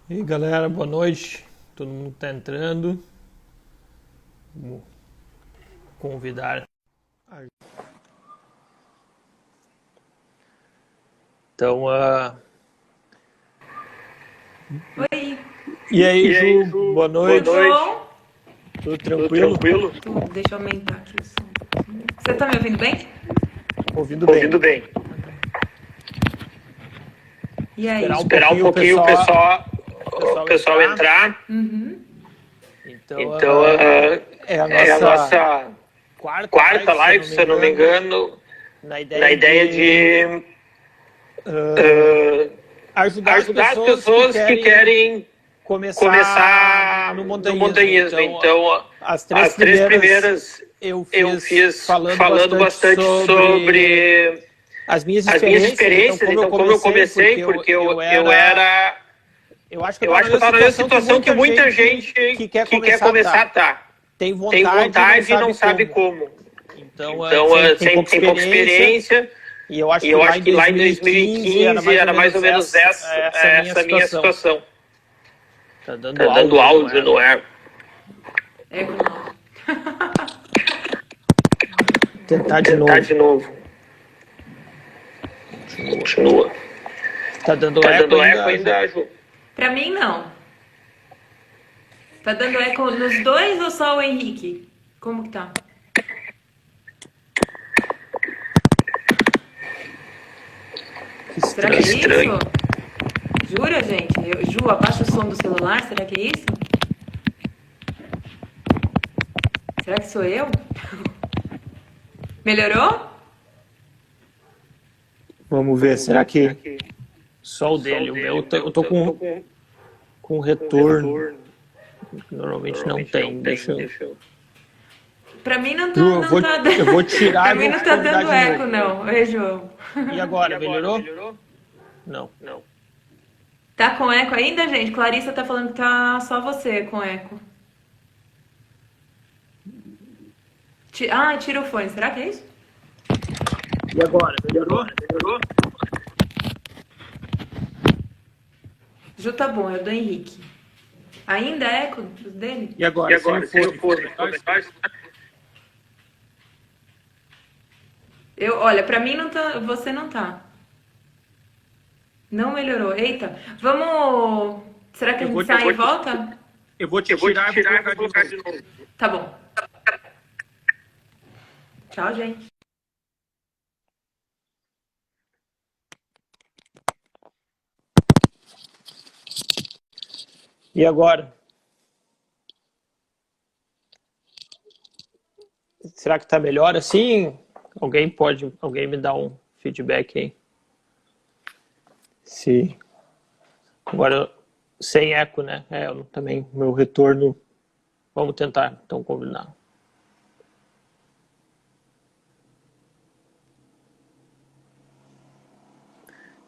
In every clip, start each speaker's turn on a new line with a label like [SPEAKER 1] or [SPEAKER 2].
[SPEAKER 1] E aí, galera, boa noite. Todo mundo que tá entrando. Vamos convidar. Então,
[SPEAKER 2] Oi,
[SPEAKER 1] e aí,
[SPEAKER 3] E aí,
[SPEAKER 1] Ju,
[SPEAKER 3] Ju,
[SPEAKER 1] boa
[SPEAKER 3] boa
[SPEAKER 1] noite.
[SPEAKER 3] noite.
[SPEAKER 2] bom?
[SPEAKER 1] Tudo
[SPEAKER 3] Tudo
[SPEAKER 1] tranquilo?
[SPEAKER 3] tranquilo?
[SPEAKER 2] Tudo, deixa eu aumentar aqui o som. Você tá me ouvindo bem?
[SPEAKER 1] Ouvindo bem.
[SPEAKER 3] Ouvindo bem.
[SPEAKER 2] E aí?
[SPEAKER 1] Esperar um
[SPEAKER 3] Esperar um
[SPEAKER 1] pouquinho
[SPEAKER 3] pouquinho
[SPEAKER 1] o
[SPEAKER 3] o
[SPEAKER 1] pessoal
[SPEAKER 3] pessoal
[SPEAKER 1] entrar.
[SPEAKER 3] entrar.
[SPEAKER 2] Uhum.
[SPEAKER 1] Então,
[SPEAKER 3] Então,
[SPEAKER 1] é a
[SPEAKER 3] é a
[SPEAKER 1] nossa
[SPEAKER 3] nossa
[SPEAKER 1] quarta
[SPEAKER 3] quarta
[SPEAKER 1] live,
[SPEAKER 3] live,
[SPEAKER 1] se
[SPEAKER 3] se
[SPEAKER 1] eu
[SPEAKER 3] eu
[SPEAKER 1] não
[SPEAKER 3] não
[SPEAKER 1] me
[SPEAKER 3] me
[SPEAKER 1] engano,
[SPEAKER 3] engano,
[SPEAKER 1] na
[SPEAKER 3] na
[SPEAKER 1] ideia
[SPEAKER 3] ideia
[SPEAKER 1] de
[SPEAKER 3] de
[SPEAKER 1] ah, ajudar as
[SPEAKER 3] ajudar as
[SPEAKER 1] pessoas que
[SPEAKER 3] pessoas que
[SPEAKER 1] querem
[SPEAKER 3] querem
[SPEAKER 1] começar
[SPEAKER 3] começar
[SPEAKER 1] no
[SPEAKER 3] no
[SPEAKER 1] montanhismo.
[SPEAKER 3] montanhismo.
[SPEAKER 1] Então,
[SPEAKER 3] Então,
[SPEAKER 1] as três
[SPEAKER 3] as três
[SPEAKER 1] primeiras
[SPEAKER 3] primeiras
[SPEAKER 1] eu
[SPEAKER 3] eu
[SPEAKER 1] fiz
[SPEAKER 3] fiz
[SPEAKER 1] falando
[SPEAKER 3] falando
[SPEAKER 1] bastante
[SPEAKER 3] bastante
[SPEAKER 1] sobre
[SPEAKER 3] sobre
[SPEAKER 1] as minhas
[SPEAKER 3] as minhas
[SPEAKER 1] experiências. Então,
[SPEAKER 3] experiências.
[SPEAKER 1] como eu
[SPEAKER 3] Então, como eu
[SPEAKER 1] comecei,
[SPEAKER 3] comecei,
[SPEAKER 1] porque
[SPEAKER 3] porque
[SPEAKER 1] eu
[SPEAKER 3] eu
[SPEAKER 1] era.
[SPEAKER 3] era
[SPEAKER 1] Eu acho que eu
[SPEAKER 3] Eu
[SPEAKER 1] estava
[SPEAKER 3] acho
[SPEAKER 1] na
[SPEAKER 3] que eu
[SPEAKER 1] mesma
[SPEAKER 3] estou na mesma
[SPEAKER 1] situação que
[SPEAKER 3] situação que
[SPEAKER 1] muita
[SPEAKER 3] muita
[SPEAKER 1] gente
[SPEAKER 3] gente
[SPEAKER 1] que quer
[SPEAKER 3] que quer
[SPEAKER 1] começar,
[SPEAKER 3] começar
[SPEAKER 1] tá?
[SPEAKER 3] tá.
[SPEAKER 1] Tem
[SPEAKER 3] Tem
[SPEAKER 1] vontade e não
[SPEAKER 3] vontade e não
[SPEAKER 1] sabe
[SPEAKER 3] sabe
[SPEAKER 1] como.
[SPEAKER 3] como.
[SPEAKER 1] Então,
[SPEAKER 3] Então,
[SPEAKER 1] tem pouca
[SPEAKER 3] sempre tem pouca
[SPEAKER 1] experiência.
[SPEAKER 3] experiência.
[SPEAKER 1] E eu acho
[SPEAKER 3] E
[SPEAKER 1] que
[SPEAKER 3] eu
[SPEAKER 1] lá
[SPEAKER 3] acho
[SPEAKER 1] em
[SPEAKER 3] que lá em
[SPEAKER 1] 2015 era
[SPEAKER 3] 2015
[SPEAKER 1] mais ou
[SPEAKER 3] era mais ou
[SPEAKER 1] menos
[SPEAKER 3] menos
[SPEAKER 1] essa minha
[SPEAKER 3] essa minha
[SPEAKER 1] situação.
[SPEAKER 3] situação.
[SPEAKER 1] Tá dando
[SPEAKER 3] Tá dando
[SPEAKER 1] áudio, não
[SPEAKER 3] áudio,
[SPEAKER 1] é?
[SPEAKER 3] não é?
[SPEAKER 2] Eco não.
[SPEAKER 1] Tentar de
[SPEAKER 3] Tentar
[SPEAKER 1] novo.
[SPEAKER 3] de novo.
[SPEAKER 1] Continua.
[SPEAKER 3] Continua.
[SPEAKER 1] Tá dando
[SPEAKER 3] Tá
[SPEAKER 1] eco
[SPEAKER 3] dando eco
[SPEAKER 1] ainda, Ju?
[SPEAKER 3] ainda, Ju?
[SPEAKER 2] Pra mim, não. Tá dando eco nos dois ou só o Henrique? Como que tá?
[SPEAKER 1] Que
[SPEAKER 2] Será que é
[SPEAKER 1] estranho.
[SPEAKER 3] Estranho.
[SPEAKER 2] isso? Jura, gente? Ju, abaixa o som do celular, será que é isso? Será que sou eu? Melhorou?
[SPEAKER 1] Vamos ver, será
[SPEAKER 3] Será
[SPEAKER 1] que
[SPEAKER 3] que
[SPEAKER 1] só o
[SPEAKER 3] só o
[SPEAKER 1] dele? O meu,
[SPEAKER 3] dele, o
[SPEAKER 1] eu
[SPEAKER 3] meu,
[SPEAKER 1] tô
[SPEAKER 3] eu tô
[SPEAKER 1] com
[SPEAKER 3] com
[SPEAKER 1] retorno.
[SPEAKER 3] retorno?
[SPEAKER 1] Normalmente não
[SPEAKER 3] Normalmente não
[SPEAKER 1] tem.
[SPEAKER 3] tem.
[SPEAKER 1] Deixa eu.
[SPEAKER 3] Deixa eu.
[SPEAKER 2] Pra mim não
[SPEAKER 1] Ju,
[SPEAKER 2] tá, não tá
[SPEAKER 1] eu vou
[SPEAKER 2] dando.
[SPEAKER 1] tirar
[SPEAKER 2] Pra
[SPEAKER 1] e
[SPEAKER 2] mim
[SPEAKER 1] vou
[SPEAKER 2] não tá
[SPEAKER 1] convidar
[SPEAKER 2] dando
[SPEAKER 1] de
[SPEAKER 2] eco,
[SPEAKER 1] novo.
[SPEAKER 2] não. Oi, João.
[SPEAKER 1] E
[SPEAKER 3] E
[SPEAKER 1] agora,
[SPEAKER 3] agora,
[SPEAKER 1] melhorou?
[SPEAKER 3] melhorou?
[SPEAKER 1] Não.
[SPEAKER 3] Não.
[SPEAKER 2] Tá com eco ainda, gente? Clarissa tá falando que tá só você com eco. Ah, tira o fone. Será que é isso?
[SPEAKER 1] E agora,
[SPEAKER 3] E
[SPEAKER 1] melhorou?
[SPEAKER 3] agora, melhorou?
[SPEAKER 2] Ju, tá bom, é o do Henrique. Ainda é eco dele?
[SPEAKER 1] E
[SPEAKER 3] E
[SPEAKER 1] agora, sem o
[SPEAKER 3] agora, sem o
[SPEAKER 1] fone, ficou
[SPEAKER 3] fone, ficou
[SPEAKER 1] melhor?
[SPEAKER 3] melhor?
[SPEAKER 2] Olha, pra mim não tá, você não tá. Não melhorou. Eita, vamos. Será que a
[SPEAKER 1] Eu
[SPEAKER 2] gente
[SPEAKER 1] vou,
[SPEAKER 2] sai e volta?
[SPEAKER 1] eu vou te
[SPEAKER 3] Eu vou te
[SPEAKER 1] tirar e vou
[SPEAKER 3] tirar e
[SPEAKER 1] colocar
[SPEAKER 3] vou
[SPEAKER 1] de
[SPEAKER 3] colocar
[SPEAKER 1] novo.
[SPEAKER 3] de novo.
[SPEAKER 2] Tá bom. Tchau, gente.
[SPEAKER 1] E agora? Será que tá melhor assim? Alguém me dá um feedback aí? Sim. Agora, sem eco, né? Também, meu retorno. Vamos tentar, então, combinar.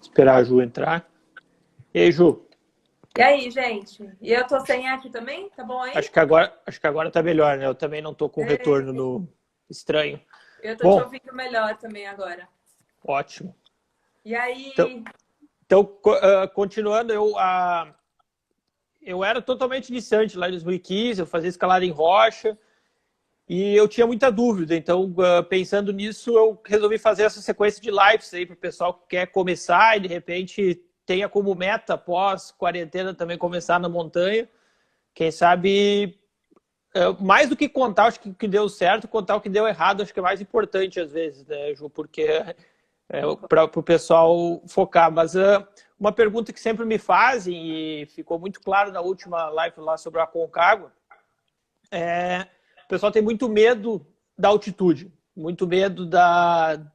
[SPEAKER 1] Esperar a Ju entrar. E aí, Ju?
[SPEAKER 2] E aí, gente? E eu tô sem eco também? Tá bom aí?
[SPEAKER 1] Acho que agora tá melhor, né? Eu também não tô com retorno no estranho.
[SPEAKER 2] Eu tô te
[SPEAKER 1] Bom,
[SPEAKER 2] ouvindo melhor também agora.
[SPEAKER 1] ótimo.
[SPEAKER 2] E
[SPEAKER 1] Então,
[SPEAKER 2] aí?
[SPEAKER 1] continuando, eu era totalmente iniciante lá em 2015, eu fazia escalada em rocha e eu tinha muita dúvida. Então, pensando nisso, eu resolvi fazer essa sequência de lives aí para o pessoal que quer começar e de repente tenha como meta após quarentena também começar na montanha. Quem sabe, mais do que contar acho que o que deu certo, contar o que deu errado, acho que é mais importante às vezes, né, Ju? Porque para o pessoal focar. Mas uma pergunta que sempre me fazem, e ficou muito claro na última live lá sobre a Aconcagua, o pessoal tem muito medo da altitude, muito medo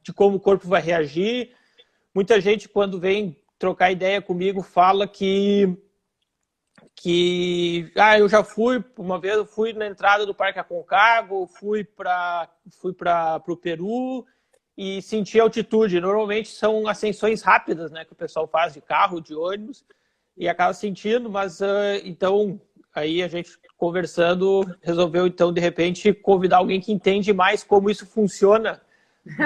[SPEAKER 1] de como o corpo vai reagir. Muita gente, quando vem trocar ideia comigo, fala que eu já fui, uma vez eu fui na entrada do Parque Aconcagua, fui para o Peru e senti altitude. Normalmente são ascensões rápidas, né, que o pessoal faz de carro, de ônibus, e acaba sentindo, mas então aí a gente conversando resolveu então de repente convidar alguém que entende mais como isso funciona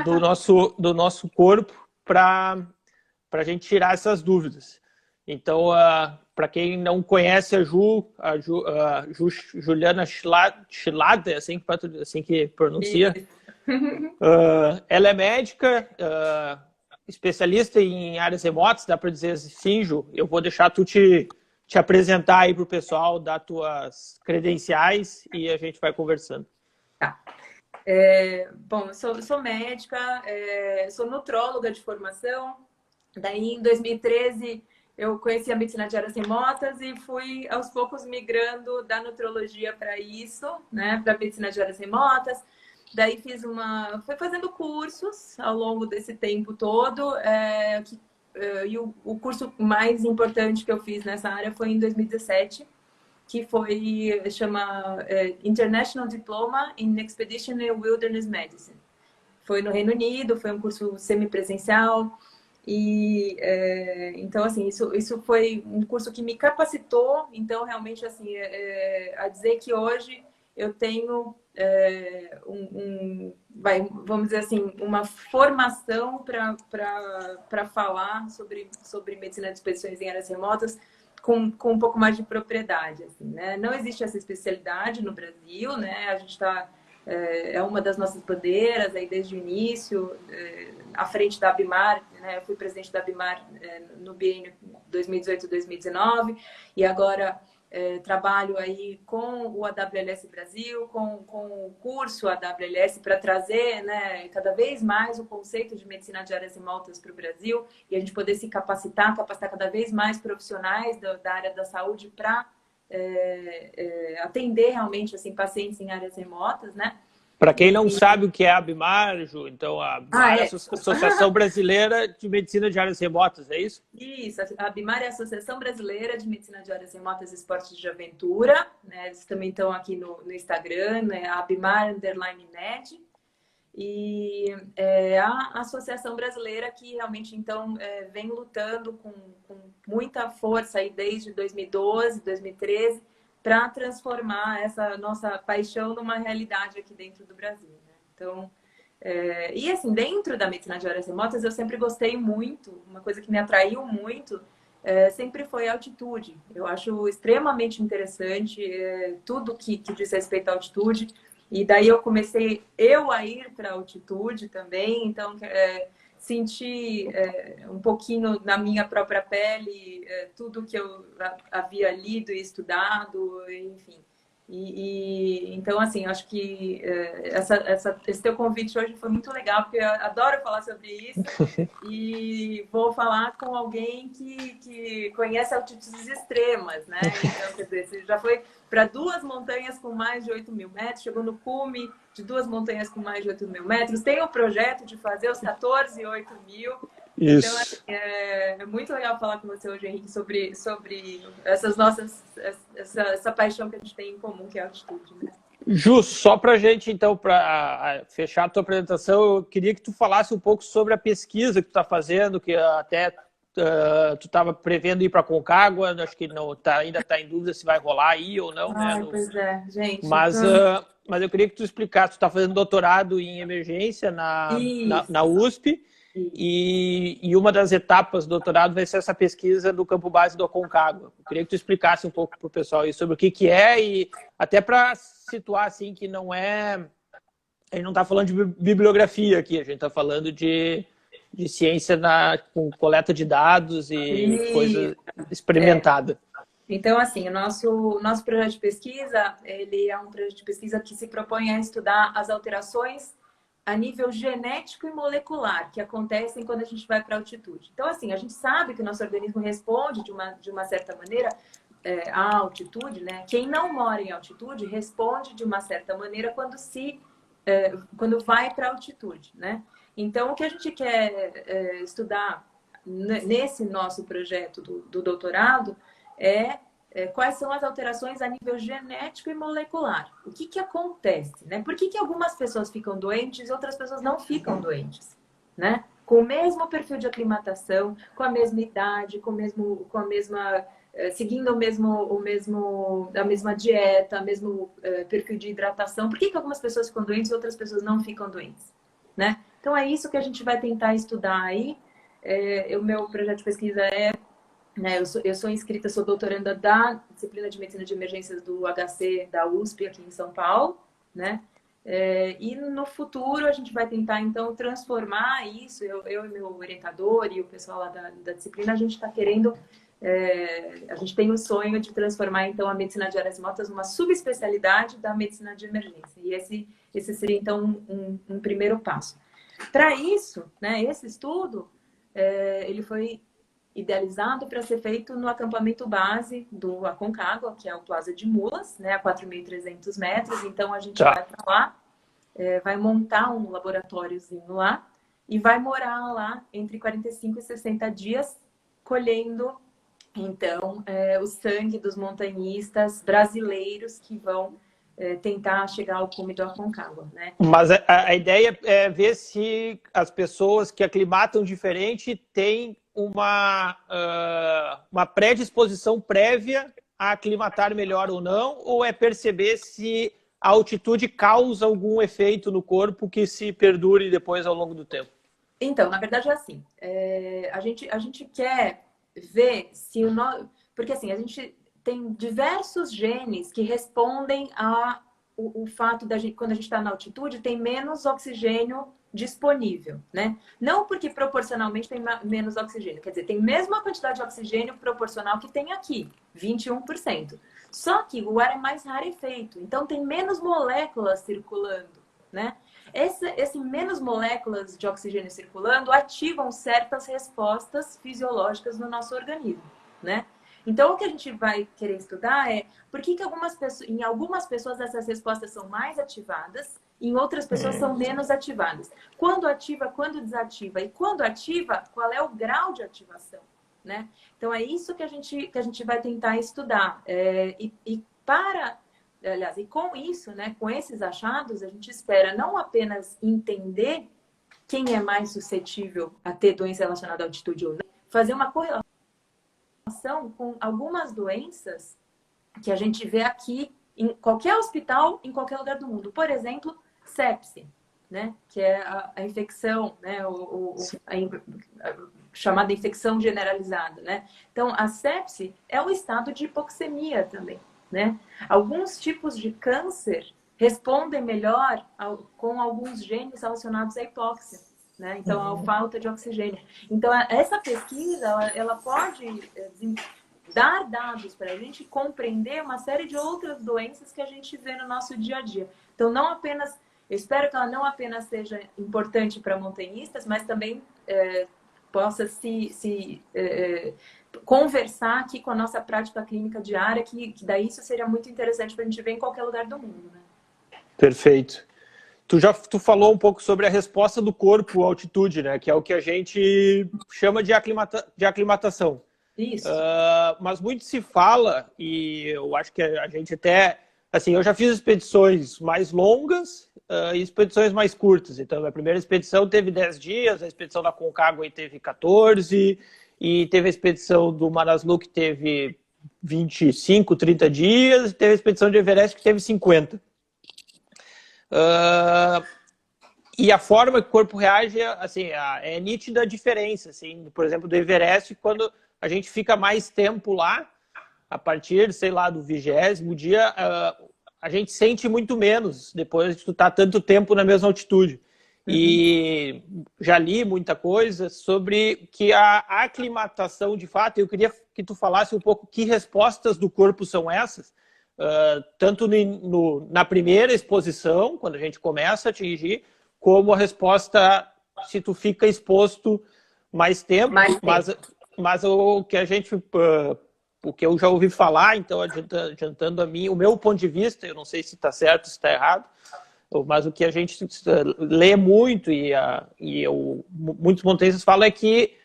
[SPEAKER 1] do nosso corpo para a gente tirar essas dúvidas. Então, para quem não conhece a Juliana Schlatter, assim que pronuncia, ela é médica, especialista em áreas remotas, dá para dizer assim, Ju. Eu vou deixar tu te apresentar aí para o pessoal, dar tuas credenciais e a gente vai conversando.
[SPEAKER 2] Tá. Bom, eu sou médica, sou nutróloga de formação. Daí, em 2013, eu conheci a medicina de áreas remotas e fui, aos poucos, migrando da nutrologia para isso, né, para a medicina de áreas remotas. Daí, fui fazendo cursos ao longo desse tempo todo. E o curso mais importante que eu fiz nessa área foi em 2017, que chama International Diploma in Expeditionary Wilderness Medicine. Foi no Reino Unido, foi um curso semipresencial. E então, assim, isso foi um curso que me capacitou. Então, realmente, assim, a dizer que hoje eu tenho vamos dizer assim, uma formação para falar sobre medicina de expedições em áreas remotas com um pouco mais de propriedade, assim, né? Não existe essa especialidade no Brasil, né? A gente está é uma das nossas bandeiras aí desde o início, à frente da Abimar, né? Eu fui presidente da Abimar no biênio 2018-2019 e agora trabalho aí com o AWLS Brasil, com o curso AWLS para trazer, né, cada vez mais o conceito de medicina de áreas remotas para o Brasil e a gente poder se capacitar cada vez mais profissionais da área da saúde para atender realmente assim, pacientes em áreas remotas, né?
[SPEAKER 1] Para quem não sabe o que é a Abimar, Ju, então a Abimar é a Associação Brasileira de Medicina de Áreas Remotas, é isso?
[SPEAKER 2] Isso, a Abimar é a Associação Brasileira de Medicina de Áreas Remotas e Esportes de Aventura, né? Eles também estão aqui no Instagram, né? Abimar_Med. E a Associação Brasileira que realmente, então, vem lutando com muita força aí desde 2012, 2013, para transformar essa nossa paixão numa realidade aqui dentro do Brasil, né? Então, e assim, dentro da medicina de áreas remotas, eu sempre gostei muito, uma coisa que me atraiu muito, sempre foi a altitude. Eu acho extremamente interessante tudo que diz respeito à altitude. E daí eu comecei a ir para a altitude também, então senti um pouquinho na minha própria pele tudo que eu havia lido e estudado, enfim. Então, assim, acho que esse teu convite hoje foi muito legal, porque eu adoro falar sobre isso e vou falar com alguém que conhece altitudes extremas, né? Então, quer dizer, você já foi para 2 montanhas com mais de 8.000 metros, chegou no cume de 2 montanhas com mais de 8.000 metros, tem o projeto de fazer os 14 e 8.000.
[SPEAKER 1] Isso.
[SPEAKER 2] Então, assim, é muito legal falar com você hoje, Henrique, sobre essas nossas, essa paixão que a gente tem em comum, que é a altitude, né?
[SPEAKER 1] Ju, só para a gente, então, para fechar a tua apresentação, eu queria que tu falasse um pouco sobre a pesquisa que tu está fazendo, que até tu estava prevendo ir para Concagua, acho que não, ainda está em dúvida se vai rolar aí ou não, né?
[SPEAKER 2] Pois é, gente.
[SPEAKER 1] Mas eu queria que tu explicasse, tu está fazendo doutorado em emergência na USP, e uma das etapas do doutorado vai ser essa pesquisa do campo base do Aconcagua. Eu queria que tu explicasse um pouco para o pessoal aí sobre o que é, e até para situar assim que não é... A gente não está falando de bibliografia aqui, a gente está falando de ciência com coleta de dados e coisa experimentada.
[SPEAKER 2] Então, assim, o nosso projeto de pesquisa, ele é um projeto de pesquisa que se propõe a estudar as alterações a nível genético e molecular que acontecem quando a gente vai para a altitude. Então, assim, a gente sabe que o nosso organismo responde de uma certa maneira à altitude, né? Quem não mora em altitude responde de uma certa maneira quando vai para a altitude, né? Então, o que a gente quer estudar nesse nosso projeto do doutorado quais são as alterações a nível genético e molecular. O que acontece, né? Por que algumas pessoas ficam doentes e outras pessoas não ficam doentes, né? Com o mesmo perfil de aclimatação, com a mesma idade, com a mesma... seguindo a mesma dieta, o mesmo perfil de hidratação. Por que algumas pessoas ficam doentes e outras pessoas não ficam doentes, né? Então, é isso que a gente vai tentar estudar aí. O meu projeto de pesquisa é né? Eu sou inscrita, sou doutoranda da disciplina de Medicina de Emergências do HC da USP aqui em São Paulo, né? E no futuro a gente vai tentar, então, transformar isso. Eu e meu orientador e o pessoal lá da disciplina, a gente está querendo... a gente tem o sonho de transformar, então, a medicina de áreas remotas numa subespecialidade da medicina de emergência. E esse seria, então, um primeiro passo. Para isso, né, esse estudo, ele foi idealizado para ser feito no acampamento base do Aconcagua, que é o Plaza de Mulas, né, a 4.300 metros. Então, a gente vai para lá, vai montar um laboratóriozinho lá e vai morar lá entre 45 e 60 dias, colhendo, então, o sangue dos montanhistas brasileiros que vão tentar chegar ao cume do Aconcagua, né?
[SPEAKER 1] Mas a ideia é ver se as pessoas que aclimatam diferente têm uma predisposição prévia a aclimatar melhor ou não, ou é perceber se a altitude causa algum efeito no corpo que se perdure depois ao longo do tempo?
[SPEAKER 2] Então, na verdade é assim, a gente quer ver se porque assim, a gente tem diversos genes que respondem o fato da gente, quando a gente está na altitude, tem menos oxigênio disponível, né? Não porque proporcionalmente tem menos oxigênio, quer dizer, tem a mesma quantidade de oxigênio proporcional que tem aqui, 21%. Só que o ar é mais rarefeito, então tem menos moléculas circulando, né? Esse menos moléculas de oxigênio circulando ativam certas respostas fisiológicas no nosso organismo, né? Então, o que a gente vai querer estudar é por que em algumas pessoas essas respostas são mais ativadas e em outras pessoas são menos ativadas. Quando ativa, quando desativa. E quando ativa, qual é o grau de ativação, né? Então, é isso que a gente vai tentar estudar. Aliás, e com isso, né, com esses achados, a gente espera não apenas entender quem é mais suscetível a ter doença relacionada à altitude ou não, fazer uma correlação com algumas doenças que a gente vê aqui em qualquer hospital, em qualquer lugar do mundo. Por exemplo, sepse, né? Que é a infecção, né? A chamada infecção generalizada, né? Então, a sepse é um estado de hipoxemia também, né? Alguns tipos de câncer respondem melhor com alguns genes relacionados à hipóxia, né? Então, a falta de oxigênio. Então, essa pesquisa, ela pode dar dados para a gente compreender uma série de outras doenças que a gente vê no nosso dia a dia. Então, eu espero que ela não apenas seja importante para montanhistas, mas também possa conversar aqui com a nossa prática clínica diária, que daí isso seria muito interessante para a gente ver em qualquer lugar do mundo, né?
[SPEAKER 1] Perfeito. Tu falou um pouco sobre a resposta do corpo à altitude, né? Que é o que a gente chama de aclimatação.
[SPEAKER 2] Isso.
[SPEAKER 1] Mas muito se fala, e eu acho que a gente até... Assim, eu já fiz expedições mais longas e expedições mais curtas. Então, a primeira expedição teve 10 dias, a expedição da Aconcagua teve 14, e teve a expedição do Manaslu que teve 25, 30 dias, e teve a expedição de Everest que teve 50. E a forma que o corpo reage, assim, é nítida a diferença. Assim, por exemplo, do Everest, quando a gente fica mais tempo lá, a partir, sei lá, do 20º dia, a gente sente muito menos depois de tu estar tanto tempo na mesma altitude. E já li muita coisa sobre que a aclimatação, de fato, eu queria que tu falasse um pouco que respostas do corpo são essas, tanto na primeira exposição, quando a gente começa a atingir, como a resposta se tu fica exposto mais tempo. Mas o que a gente... o que eu já ouvi falar, então, adiantando a mim, o meu ponto de vista, eu não sei se está certo, se está errado, mas o que a gente lê muito muitos montanhistas falam é que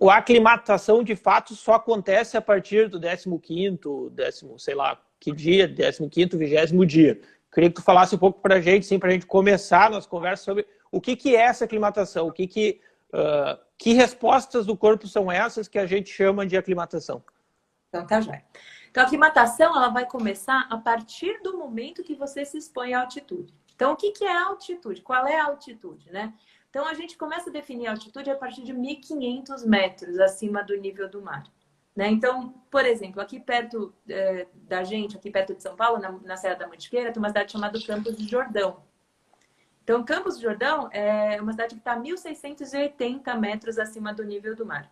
[SPEAKER 1] a aclimatação, de fato, só acontece a partir do 15º, sei lá, que dia, 15º, 20º dia. Queria que tu falasse um pouco para a gente começar nas conversas sobre o que é essa aclimatação, que respostas do corpo são essas que a gente chama de aclimatação.
[SPEAKER 2] Então, tá jóia. Então, a aclimatação, ela vai começar a partir do momento que você se expõe à altitude. Então, o que é a altitude? Qual é a altitude, né? Então, a gente começa a definir a altitude a partir de 1.500 metros acima do nível do mar, né? Então, por exemplo, aqui perto da gente, aqui perto de São Paulo, na Serra da Mantiqueira, tem uma cidade chamada Campos do Jordão. Então, Campos do Jordão é uma cidade que está a 1.680 metros acima do nível do mar.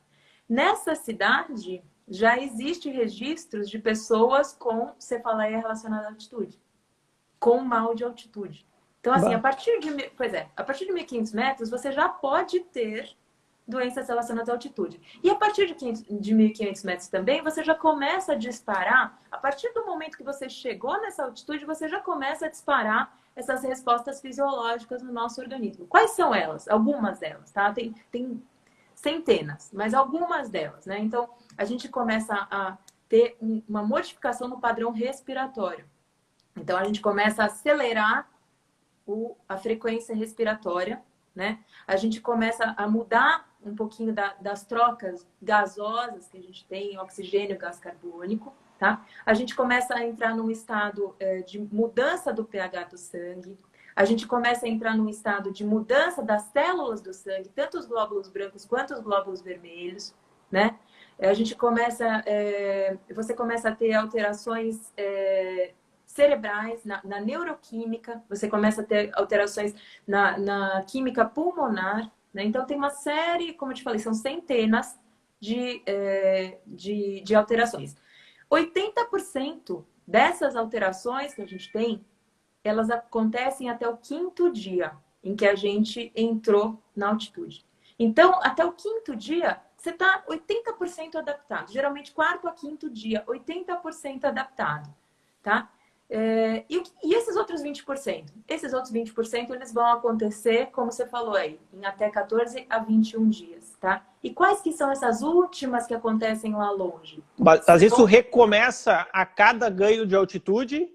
[SPEAKER 2] Nessa cidade, já existe registros de pessoas com cefaleia relacionada à altitude, com mal de altitude. Então, assim, a partir de 1.500 metros, você já pode ter doenças relacionadas à altitude. E a partir de 1.500 metros também, você já começa a disparar, a partir do momento que você chegou nessa altitude, você já começa a disparar essas respostas fisiológicas no nosso organismo. Quais são elas? Algumas delas, tá? Tem centenas, mas algumas delas, né? Então, a gente começa a ter uma modificação no padrão respiratório. Então, a gente começa a acelerar a frequência respiratória, né? A gente começa a mudar um pouquinho das trocas gasosas que a gente tem, oxigênio e gás carbônico, tá? A gente começa a entrar num estado de mudança do pH do sangue. A gente começa a entrar num estado de mudança das células do sangue, tanto os glóbulos brancos quanto os glóbulos vermelhos, né? A gente começa, você começa a ter alterações cerebrais, na neuroquímica, você começa a ter alterações na química pulmonar, né? Então, tem uma série, como eu te falei, são centenas de alterações. 80% dessas alterações que a gente tem, elas acontecem até o 5º dia em que a gente entrou na altitude. Então, até o 5º dia, você está 80% adaptado. Geralmente, 4º a 5º dia, 80% adaptado, tá? E esses outros 20%? Esses outros 20% eles vão acontecer, como você falou aí, em até 14 a 21 dias, tá? E quais que são essas últimas que acontecem lá longe?
[SPEAKER 1] Mas isso recomeça a cada ganho de altitude?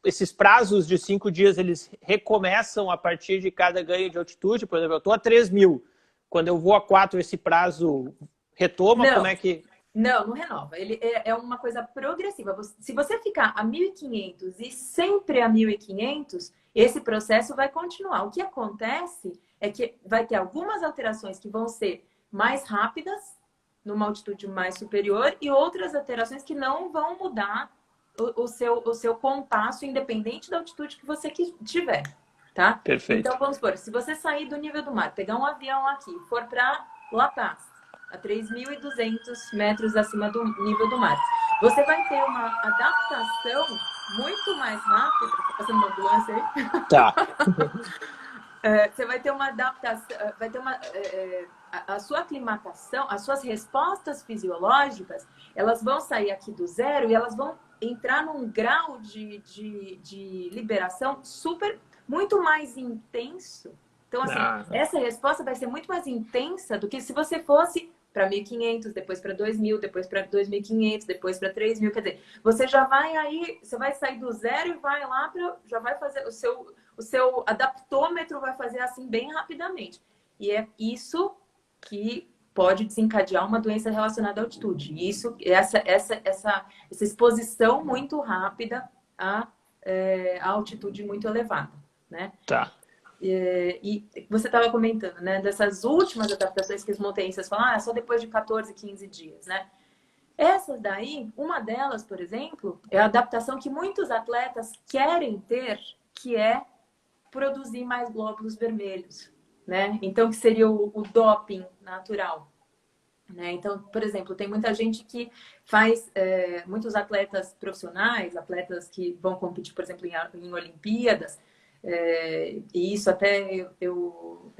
[SPEAKER 1] Esses prazos de 5 dias, eles recomeçam a partir de cada ganho de altitude? Por exemplo, eu estou a 3.000. Quando eu vou a 4, esse prazo retoma?
[SPEAKER 2] Não.
[SPEAKER 1] Como é que...
[SPEAKER 2] Não renova. Ele é uma coisa progressiva. Se você ficar a 1.500 e sempre a 1.500, esse processo vai continuar. O que acontece é que vai ter algumas alterações que vão ser mais rápidas, numa altitude mais superior, e outras alterações que não vão mudar o seu compasso, independente da altitude que você tiver, tá?
[SPEAKER 1] Perfeito.
[SPEAKER 2] Então, vamos supor, se você sair do nível do mar, pegar um avião aqui, for para La Paz, a 3.200 metros acima do nível do mar. Você vai ter uma adaptação muito mais rápida. Tá passando uma ambulância aí?
[SPEAKER 1] Tá.
[SPEAKER 2] Você vai ter uma adaptação, vai ter a sua aclimatação, as suas respostas fisiológicas, elas vão sair aqui do zero e elas vão entrar num grau de liberação muito mais intenso. Então, assim, essa resposta vai ser muito mais intensa do que se você fosse para 1.500, depois para 2.000, depois para 2.500, depois para 3.000. Quer dizer, você já vai aí, você vai sair do zero e vai lá já vai fazer o seu adaptômetro vai fazer assim bem rapidamente. E é isso que pode desencadear uma doença relacionada à altitude. Essa exposição muito rápida à altitude muito elevada, né?
[SPEAKER 1] Tá.
[SPEAKER 2] E você estava comentando, né, dessas últimas adaptações que os montanhistas falam, só depois de 14, 15 dias, né? Essas daí, uma delas, por exemplo, é a adaptação que muitos atletas querem ter, que é produzir mais glóbulos vermelhos, né? Então, que seria o doping natural, né? Então, por exemplo, tem muita gente que faz, muitos atletas profissionais, atletas que vão competir, por exemplo, em Olimpíadas, e isso até eu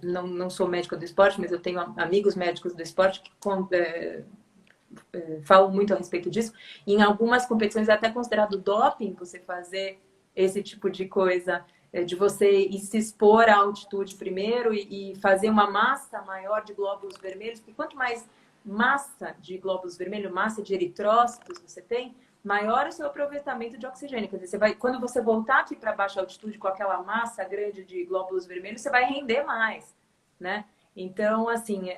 [SPEAKER 2] não sou médica do esporte, mas eu tenho amigos médicos do esporte que falam muito a respeito disso. E em algumas competições é até considerado doping você fazer esse tipo de coisa, de você se expor à altitude primeiro e fazer uma massa maior de glóbulos vermelhos, porque quanto mais massa de glóbulos vermelhos, massa de eritrócitos você tem, maior é o seu aproveitamento de oxigênio. Quer dizer, quando você voltar aqui para baixa altitude com aquela massa grande de glóbulos vermelhos, você vai render mais, né? Então, assim,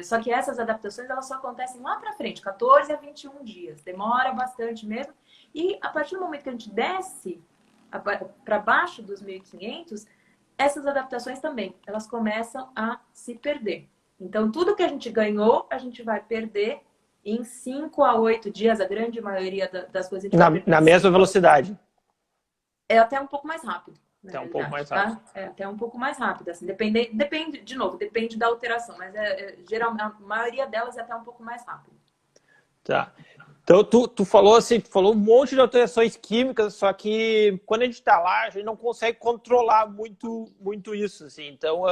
[SPEAKER 2] só que essas adaptações, elas só acontecem lá para frente, 14 a 21 dias. Demora bastante mesmo. E a partir do momento que a gente desce para baixo dos 1.500, essas adaptações também, elas começam a se perder. Então, tudo que a gente ganhou, a gente vai perder em 5 a 8 dias. A grande maioria das coisas a gente vai perder
[SPEAKER 1] Na mesma velocidade.
[SPEAKER 2] É até um pouco mais rápido.
[SPEAKER 1] Até um pouco mais rápido.
[SPEAKER 2] Tá? É até um pouco mais rápido. Assim, depende, de novo, depende da alteração, mas geralmente a maioria delas é até um pouco mais rápido.
[SPEAKER 1] Tá. Então, tu falou assim, um monte de alterações químicas, só que quando a gente está lá, a gente não consegue controlar muito isso, assim. Então,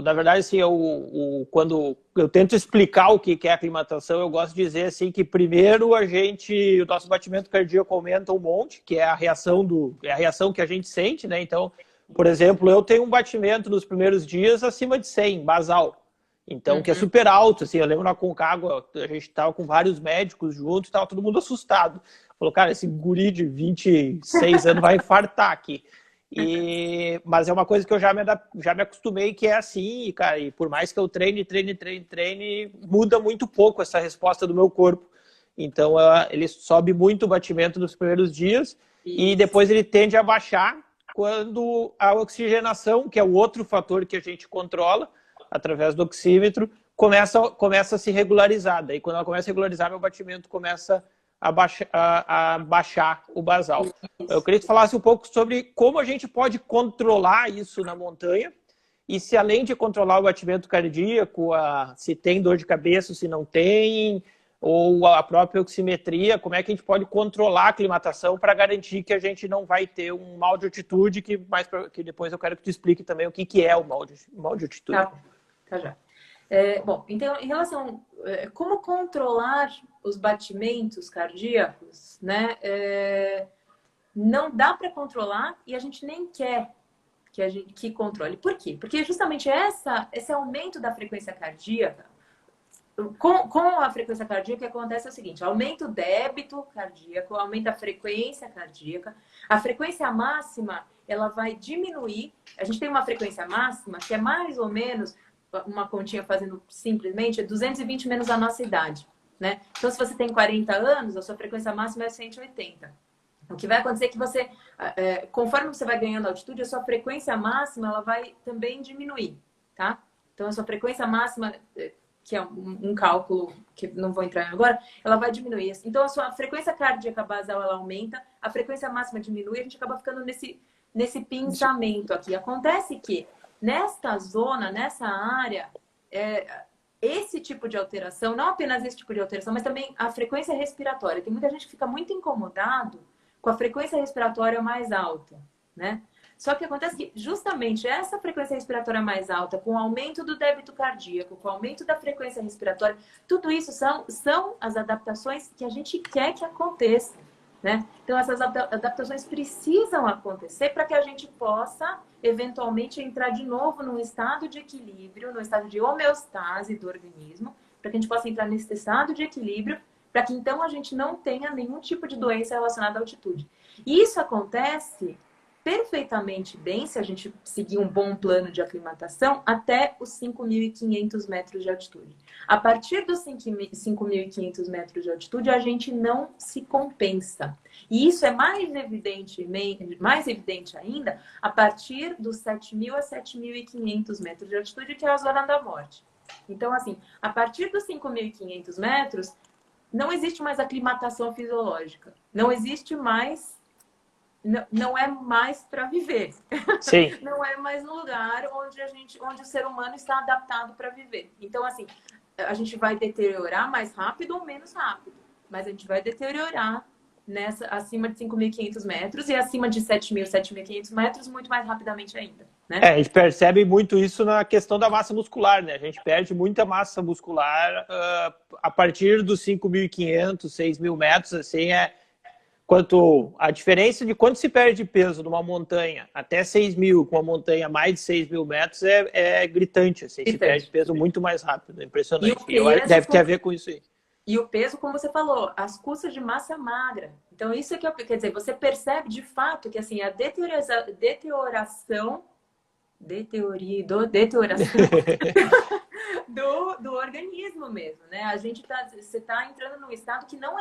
[SPEAKER 1] na verdade, assim, quando eu tento explicar o que é aclimatação, eu gosto de dizer assim que primeiro o nosso batimento cardíaco aumenta um monte, que é a reação que a gente sente, né? Então, por exemplo, eu tenho um batimento nos primeiros dias acima de 100, basal. Então, que é super alto, assim, eu lembro na Concagua, a gente tava com vários médicos juntos, tava todo mundo assustado. Falou, cara, esse guri de 26 anos vai infartar aqui. Mas é uma coisa que eu já me acostumei, que é assim, cara, e por mais que eu treine, muda muito pouco essa resposta do meu corpo. Então, ele sobe muito o batimento nos primeiros dias e depois ele tende a baixar quando a oxigenação, que é o outro fator que a gente controla, através do oxímetro, começa a se regularizar. Daí, quando ela começa a regularizar, meu batimento começa a baixar o basal. Eu queria que tu falasse um pouco sobre como a gente pode controlar isso na montanha e se, além de controlar o batimento cardíaco, se tem dor de cabeça, se não tem, ou a própria oximetria, como é que a gente pode controlar a aclimatação para garantir que a gente não vai ter um mal de altitude, que depois eu quero que tu explique também o que é o mal de altitude.
[SPEAKER 2] Tá já. Bom, então, em relação a como controlar os batimentos cardíacos, né? Não dá para controlar e a gente nem quer que controle. Por quê? Porque justamente esse aumento da frequência cardíaca, com a frequência cardíaca, acontece o seguinte: aumenta o débito cardíaco, aumenta a frequência cardíaca, a frequência máxima ela vai diminuir. A gente tem uma frequência máxima que é mais ou menos, uma continha fazendo simplesmente, 220 menos a nossa idade, né? Então, se você tem 40 anos, a sua frequência máxima é 180. O que vai acontecer é que você, conforme você vai ganhando altitude, a sua frequência máxima ela vai também diminuir, tá? Então, a sua frequência máxima, que é um cálculo que não vou entrar agora, ela vai diminuir. Então, a sua frequência cardíaca basal ela aumenta, a frequência máxima diminui, a gente acaba ficando nesse pinçamento aqui. Acontece que nesta zona, nessa área, esse tipo de alteração, não apenas esse tipo de alteração, mas também a frequência respiratória. Tem muita gente que fica muito incomodado com a frequência respiratória mais alta, né? Só que acontece que justamente essa frequência respiratória mais alta, com o aumento do débito cardíaco, com o aumento da frequência respiratória, tudo isso são as adaptações que a gente quer que aconteça, né? Então, essas adaptações precisam acontecer para que a gente possa, eventualmente, entrar de novo num estado de equilíbrio, num estado de homeostase do organismo, para que a gente possa entrar nesse estado de equilíbrio, para que, então, a gente não tenha nenhum tipo de doença relacionada à altitude. E isso acontece perfeitamente bem, se a gente seguir um bom plano de aclimatação, até os 5.500 metros de altitude. A partir dos 5.500 metros de altitude, a gente não se compensa. E isso é mais evidente ainda a partir dos 7.000 a 7.500 metros de altitude, que é a zona da morte. Então, assim, a partir dos 5.500 metros, não existe mais aclimatação fisiológica. Não existe mais... Não é mais para viver.
[SPEAKER 1] Sim.
[SPEAKER 2] Não é mais no lugar onde o ser humano está adaptado para viver. Então, assim, a gente vai deteriorar mais rápido ou menos rápido. Mas a gente vai deteriorar acima de 5.500 metros e acima de 7.000, 7.500 metros muito mais rapidamente ainda. Né?
[SPEAKER 1] A gente percebe muito isso na questão da massa muscular, né? A gente perde muita massa muscular a partir dos 5.500, 6.000 metros, assim, a diferença de quanto se perde peso numa montanha até 6.000, com uma montanha mais de 6.000 metros, é gritante. Assim, se perde peso muito mais rápido. É impressionante. Deve ter a ver com isso aí.
[SPEAKER 2] E o peso, como você falou, às custas de massa magra. Então, isso é que quer dizer, você percebe de fato que assim, a deterioração do organismo mesmo, né? Você está entrando num estado que não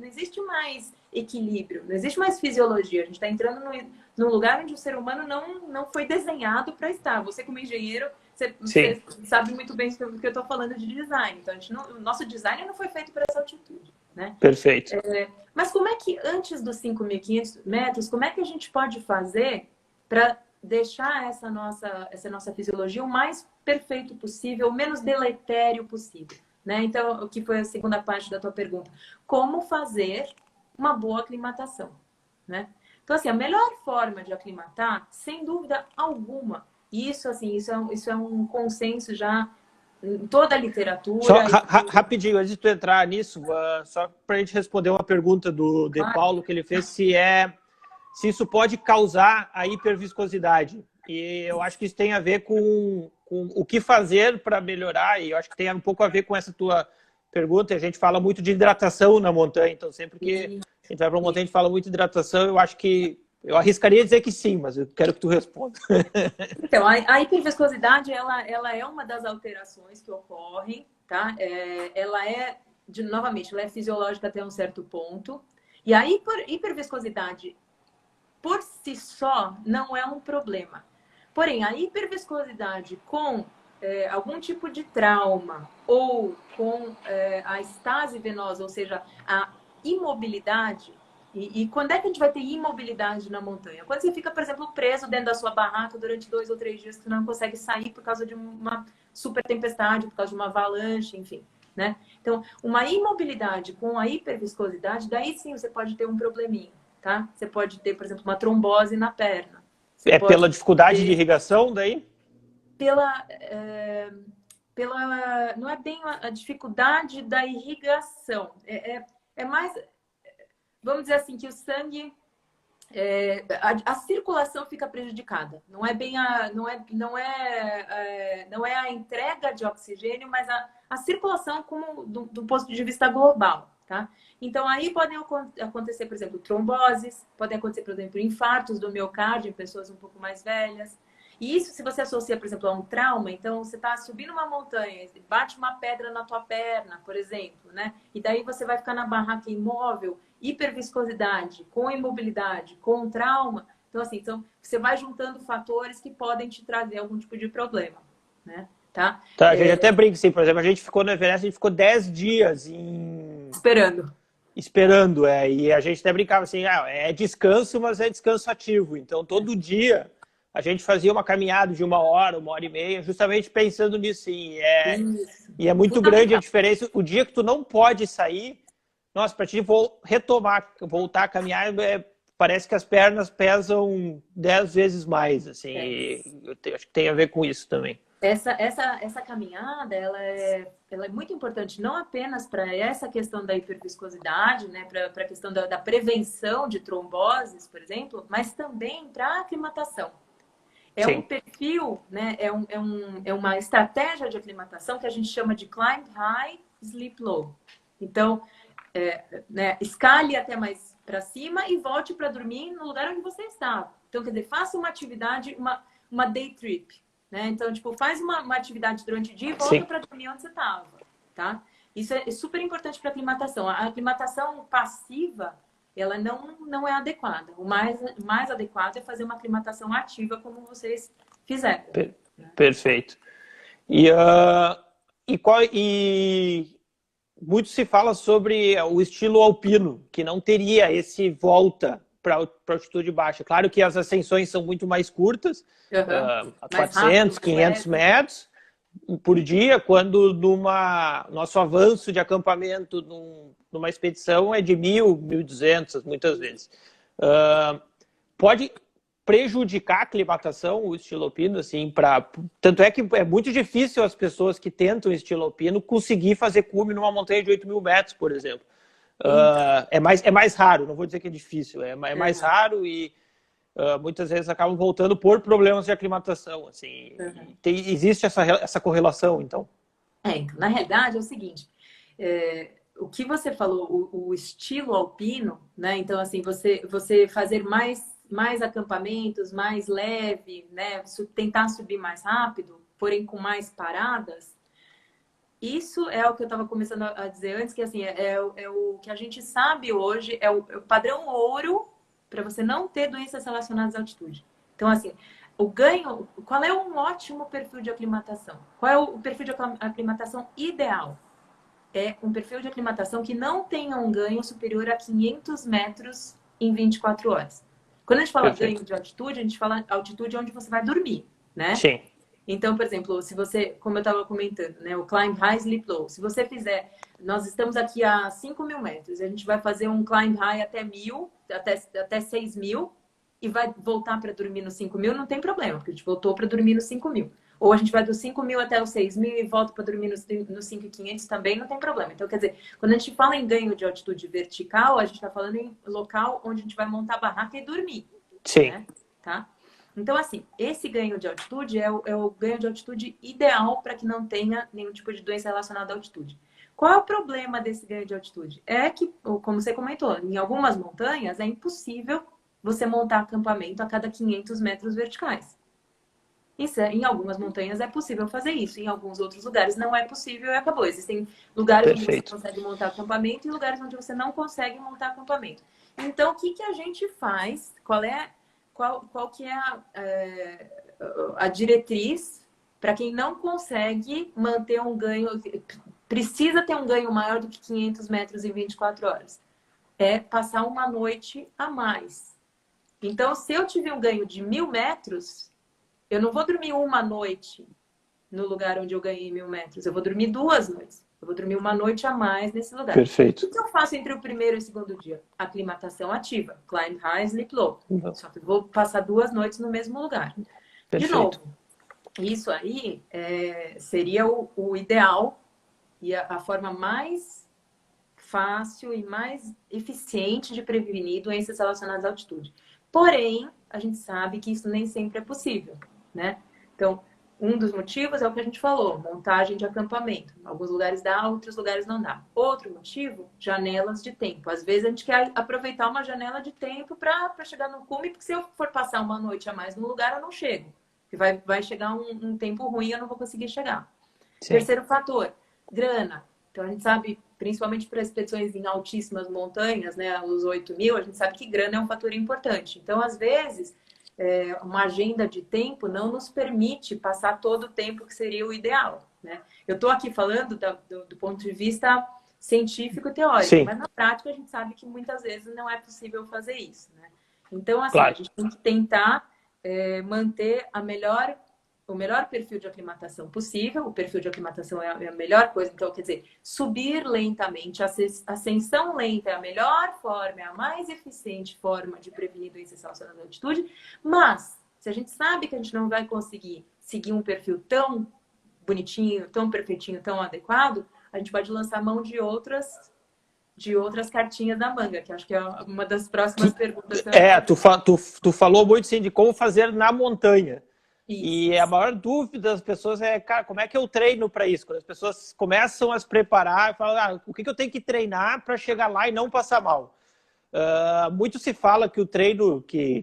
[SPEAKER 2] existe mais equilíbrio, não existe mais fisiologia. A gente está entrando num lugar onde o ser humano não foi desenhado para estar. Você, como engenheiro, você sabe muito bem sobre o que eu estou falando de design. Então, o nosso design não foi feito para essa altitude, né?
[SPEAKER 1] Perfeito.
[SPEAKER 2] Mas como é que, antes dos 5.500 metros, como é que a gente pode fazer para deixar essa nossa fisiologia o mais perfeito possível, o menos deletério possível, né? Então, o que foi a segunda parte da tua pergunta? Como fazer uma boa aclimatação, né? Então, assim, a melhor forma de aclimatar, sem dúvida alguma, isso é um consenso já em toda a literatura.
[SPEAKER 1] Só rapidinho, antes de tu entrar nisso, só para a gente responder uma pergunta do De Paulo que ele fez, se isso pode causar a hiperviscosidade. E eu acho que isso tem a ver com o que fazer para melhorar, e eu acho que tem um pouco a ver com essa tua pergunta. A gente fala muito de hidratação na montanha, então sempre que a gente vai para uma montanha, a gente fala muito de hidratação. Eu acho que eu arriscaria dizer que sim, mas eu quero que tu responda.
[SPEAKER 2] Então, a hiperviscosidade, ela é uma das alterações que ocorrem, tá? Novamente, ela é fisiológica até um certo ponto. E a hiperviscosidade, por si só, não é um problema. Porém, a hiperviscosidade com algum tipo de trauma ou com a estase venosa, ou seja, a imobilidade. E quando é que a gente vai ter imobilidade na montanha? Quando você fica, por exemplo, preso dentro da sua barraca durante 2 ou 3 dias, que você não consegue sair por causa de uma super tempestade, por causa de uma avalanche, enfim, né? Então, uma imobilidade com a hiperviscosidade, daí sim você pode ter um probleminha, tá? Você pode ter, por exemplo, uma trombose na perna.
[SPEAKER 1] Pela dificuldade de irrigação daí?
[SPEAKER 2] Não é bem a dificuldade da irrigação. É mais, vamos dizer assim, que o sangue, a circulação fica prejudicada. Não é bem não é a entrega de oxigênio, mas a circulação como do ponto de vista global, tá? Então aí podem acontecer, por exemplo, tromboses, podem acontecer, por exemplo, infartos do miocárdio em pessoas um pouco mais velhas. E isso, se você associa, por exemplo, a um trauma, então você está subindo uma montanha, bate uma pedra na tua perna, por exemplo, né? E daí você vai ficar na barraca imóvel, hiperviscosidade, com imobilidade, com trauma. Então, assim, você vai juntando fatores que podem te trazer algum tipo de problema, né? Tá?
[SPEAKER 1] A gente até brinca, assim, por exemplo, a gente ficou no Everest, a gente ficou 10 dias esperando, e a gente até brincava assim, é descanso, mas é descanso ativo. Então, todo dia a gente fazia uma caminhada de 1 hora, 1 hora e meia, justamente pensando nisso. E é muito grande a diferença. O dia que tu não pode sair, nossa, para ti voltar a caminhar, parece que as pernas pesam 10 vezes mais. Assim, eu acho que tem a ver com isso também.
[SPEAKER 2] Essa caminhada, ela é muito importante, não apenas para essa questão da hiperviscosidade, né, para a questão da prevenção de tromboses, por exemplo, mas também para a aclimatação. Um perfil, né, é uma estratégia de aclimatação que a gente chama de climb high, sleep low. Então, né, escale até mais para cima e volte para dormir no lugar onde você estava. Então, quer dizer, faça uma atividade, uma day trip. Né? Então, tipo, faz uma atividade durante o dia e volta para dormir onde você estava, tá? Isso é super importante para a aclimatação. A aclimatação passiva, ela não é adequada. O mais adequado é fazer uma aclimatação ativa, como vocês fizeram.
[SPEAKER 1] Perfeito. E muito se fala sobre o estilo alpino, que não teria esse volta para altitude baixa. Claro que as ascensões são muito mais curtas, 400, 500 metros por dia, quando nosso avanço de acampamento numa expedição é de 1.000, 1.200, muitas vezes. Pode prejudicar a aclimatação, o estilo alpino, assim, tanto é que é muito difícil as pessoas que tentam estilo alpino conseguir fazer cume numa montanha de 8.000 metros, por exemplo. É mais raro, não vou dizer que é difícil, é mais raro e muitas vezes acabam voltando por problemas de aclimatação. Assim, existe essa correlação, então?
[SPEAKER 2] Então, na realidade é o seguinte, o que você falou, o estilo alpino, né? Então, assim, você fazer mais acampamentos, mais leve, né? Tentar subir mais rápido, porém com mais paradas. Isso é o que eu estava começando a dizer antes, que assim, é o que a gente sabe hoje, é o padrão ouro para você não ter doenças relacionadas à altitude. Então, assim, o ganho, qual é um ótimo perfil de aclimatação? Qual é o perfil de aclimatação ideal? É um perfil de aclimatação que não tenha um ganho superior a 500 metros em 24 horas. Quando a gente fala
[SPEAKER 1] Perfeito.
[SPEAKER 2] ganho de altitude, a gente fala altitude onde você vai dormir, né?
[SPEAKER 1] Sim.
[SPEAKER 2] Então, por exemplo, se você, como eu estava comentando, né, o climb high, sleep low. Se você fizer, nós estamos aqui a 5.000 metros, a gente vai fazer um climb high até 1.000, até 6.000 e vai voltar para dormir no 5.000, não tem problema, porque a gente voltou para dormir no 5.000. Ou a gente vai do 5.000 até os 6.000 e volta para dormir no 5.500 também, não tem problema. Então, quer dizer, quando a gente fala em ganho de altitude vertical, a gente está falando em local onde a gente vai montar a barraca e dormir.
[SPEAKER 1] Sim.
[SPEAKER 2] Né? Tá? Então, assim, esse ganho de altitude é o ganho de altitude ideal para que não tenha nenhum tipo de doença relacionada à altitude. Qual é o problema desse ganho de altitude? É que, como você comentou, em algumas montanhas é impossível você montar acampamento a cada 500 metros verticais. Em algumas montanhas é possível fazer isso, em alguns outros lugares não é possível e acabou. Existem lugares onde você consegue montar acampamento e lugares onde você não consegue montar acampamento. Então, o que a gente faz? Qual que é a diretriz para quem não consegue manter um ganho, precisa ter um ganho maior do que 500 metros em 24 horas? É passar uma noite a mais. Então, se eu tiver um ganho de 1.000 metros, eu não vou dormir uma noite no lugar onde eu ganhei 1.000 metros. Eu vou dormir 2 noites. Eu vou dormir uma noite a mais nesse lugar.
[SPEAKER 1] Perfeito.
[SPEAKER 2] O que eu faço entre o primeiro e o segundo dia? Aclimatação ativa. Climb high, sleep low. Só que eu vou passar 2 noites no mesmo lugar.
[SPEAKER 1] Perfeito.
[SPEAKER 2] De novo, isso aí seria o ideal e a forma mais fácil e mais eficiente de prevenir doenças relacionadas à altitude. Porém, a gente sabe que isso nem sempre é possível, né? Então, um dos motivos é o que a gente falou, montagem de acampamento. Em alguns lugares dá, outros lugares não dá. Outro motivo, janelas de tempo. Às vezes a gente quer aproveitar uma janela de tempo para chegar no cume, porque se eu for passar uma noite a mais no lugar, eu não chego. Porque vai chegar um tempo ruim e eu não vou conseguir chegar. Sim. Terceiro fator, grana. Então, a gente sabe, principalmente para expedições em altíssimas montanhas, né, os 8.000, a gente sabe que grana é um fator importante. Então, às vezes, uma agenda de tempo não nos permite passar todo o tempo que seria o ideal, né? Eu estou aqui falando do ponto de vista científico e teórico, sim, mas na prática a gente sabe que muitas vezes não é possível fazer isso, né? Então, assim, claro, a gente tem que tentar manter o melhor perfil de aclimatação possível. O perfil de aclimatação é a melhor coisa. Então, quer dizer, subir lentamente, ascensão lenta é a melhor forma, é a mais eficiente forma de prevenir doenças relacionadas à altitude. Mas, se a gente sabe que a gente não vai conseguir seguir um perfil tão bonitinho, tão perfeitinho, tão adequado, a gente pode lançar mão de outras cartinhas da manga, que acho que é uma das próximas perguntas.
[SPEAKER 1] Tu falou muito sim de como fazer na montanha. Isso. E a maior dúvida das pessoas é, cara, como é que eu treino para isso? Quando as pessoas começam a se preparar, falam, o que eu tenho que treinar para chegar lá e não passar mal? Muito se fala que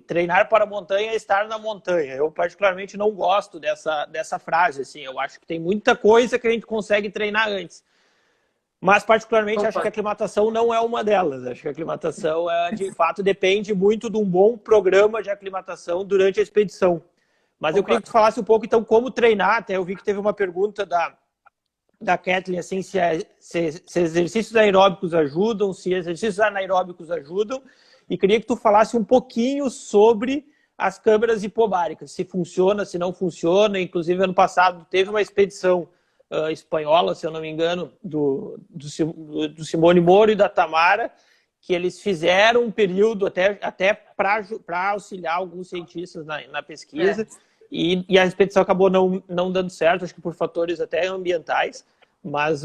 [SPEAKER 1] treinar para a montanha é estar na montanha. Eu particularmente não gosto dessa frase, assim. Eu acho que tem muita coisa que a gente consegue treinar antes. Mas, particularmente, acho que a aclimatação não é uma delas. Acho que a aclimatação, de fato, depende muito de um bom programa de aclimatação durante a expedição. Mas eu queria que tu falasse um pouco, então, como treinar. Até eu vi que teve uma pergunta da Kathleen, assim, se exercícios aeróbicos ajudam, se exercícios anaeróbicos ajudam. E queria que tu falasse um pouquinho sobre as câmeras hipobáricas, se funciona, se não funciona. Inclusive, ano passado, teve uma expedição espanhola, se eu não me engano, do Simone Moro e da Tamara, que eles fizeram um período até para auxiliar alguns cientistas na pesquisa, e a expedição acabou não dando certo, acho que por fatores até ambientais, mas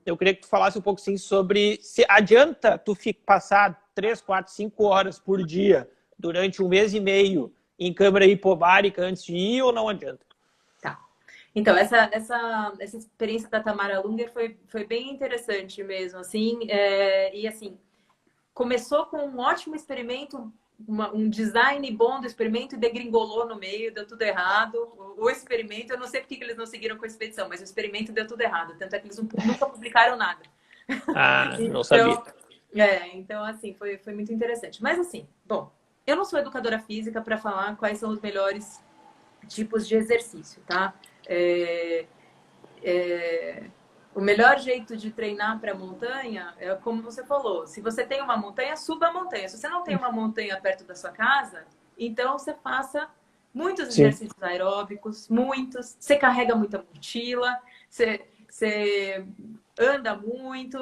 [SPEAKER 1] eu queria que tu falasse um pouco sim, sobre se adianta tu passar 3, 4, 5 horas por dia durante 1 mês e meio em câmara hipobárica antes de ir, ou não adianta?
[SPEAKER 2] Tá. Então, essa experiência da Tamara Lunger foi bem interessante mesmo, assim, e assim, começou com um ótimo experimento, um design bom do experimento e degringolou no meio, deu tudo errado. O experimento, eu não sei porque que eles não seguiram com a expedição, mas o experimento deu tudo errado. Tanto é que eles nunca publicaram nada.
[SPEAKER 1] Não sabia.
[SPEAKER 2] Então, assim, foi muito interessante. Mas, assim, bom, eu não sou educadora física para falar quais são os melhores tipos de exercício, tá? O melhor jeito de treinar para montanha é como você falou. Se você tem uma montanha, suba a montanha. Se você não tem uma montanha perto da sua casa, então você faça muitos exercícios aeróbicos, muitos. Você carrega muita mochila, você anda muito.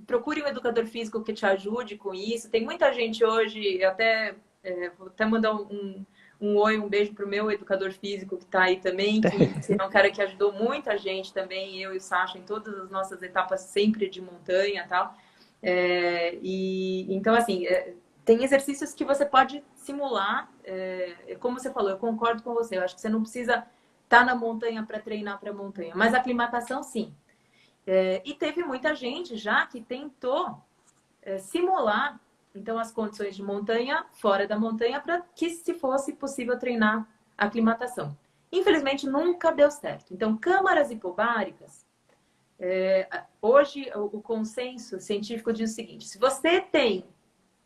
[SPEAKER 2] Procure um educador físico que te ajude com isso. Tem muita gente hoje, vou até mandar um oi, um beijo pro meu educador físico que está aí também, que é um cara que ajudou muita gente também, eu e o Sacha, em todas as nossas etapas sempre de montanha e tal. Então, assim, tem exercícios que você pode simular, como você falou, eu concordo com você, eu acho que você não precisa estar na montanha para treinar para montanha, mas a aclimatação, sim. E teve muita gente já que tentou simular então as condições de montanha, fora da montanha, para que se fosse possível treinar a aclimatação. Infelizmente, nunca deu certo. Então, câmaras hipobáricas, hoje o consenso científico diz o seguinte: se você tem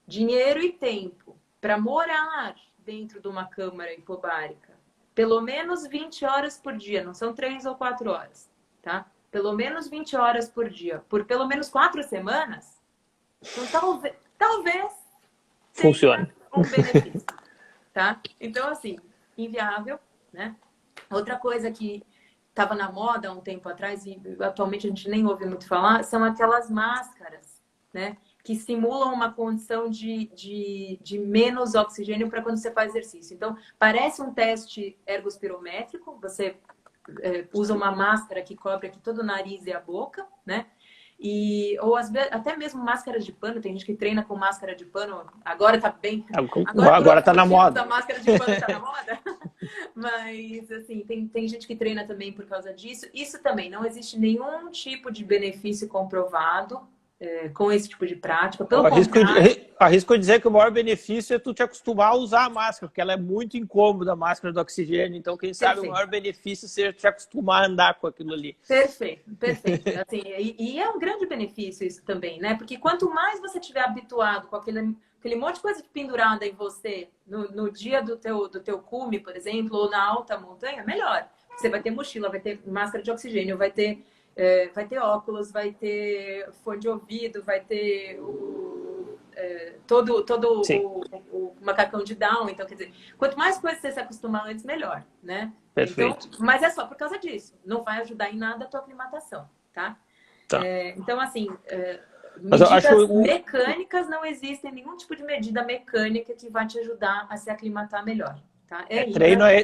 [SPEAKER 2] dinheiro e tempo para morar dentro de uma câmara hipobárica, pelo menos 20 horas por dia, não são 3 ou 4 horas, tá? Pelo menos 20 horas por dia, por pelo menos 4 semanas, então talvez
[SPEAKER 1] funcione.
[SPEAKER 2] Um benefício, tá? Então, assim, inviável, né? Outra coisa que estava na moda há um tempo atrás e atualmente a gente nem ouve muito falar, são aquelas máscaras, né? Que simulam uma condição de menos oxigênio para quando você faz exercício. Então, parece um teste ergospirométrico, você usa uma máscara que cobre aqui todo o nariz e a boca, né? Ou até mesmo máscaras de pano, tem gente que treina com máscara de pano, agora tá bem...
[SPEAKER 1] Agora tá na moda.
[SPEAKER 2] A máscara de pano tá na moda. Mas, assim, tem gente que treina também por causa disso. Isso também, não existe nenhum tipo de benefício comprovado com esse tipo de prática. Pelo contrário...
[SPEAKER 1] Arrisco dizer que o maior benefício é tu te acostumar a usar a máscara, porque ela é muito incômoda, a máscara do oxigênio. Então, quem sabe o maior benefício seja te acostumar a andar com aquilo ali.
[SPEAKER 2] Perfeito, perfeito. Assim, e é um grande benefício isso também, né? Porque quanto mais você estiver habituado com aquele monte de coisa pendurada em você no dia do teu cume, por exemplo, ou na alta montanha, melhor. Você vai ter mochila, vai ter máscara de oxigênio, vai ter óculos, vai ter fone de ouvido, vai ter todo o macacão de Down. Então, quer dizer, quanto mais coisas você se acostumar antes, melhor, né?
[SPEAKER 1] Perfeito.
[SPEAKER 2] Então, mas é só por causa disso. Não vai ajudar em nada a tua aclimatação, tá? Então, assim, medidas mecânicas, não existem nenhum tipo de medida mecânica que vai te ajudar a se aclimatar melhor. Tá?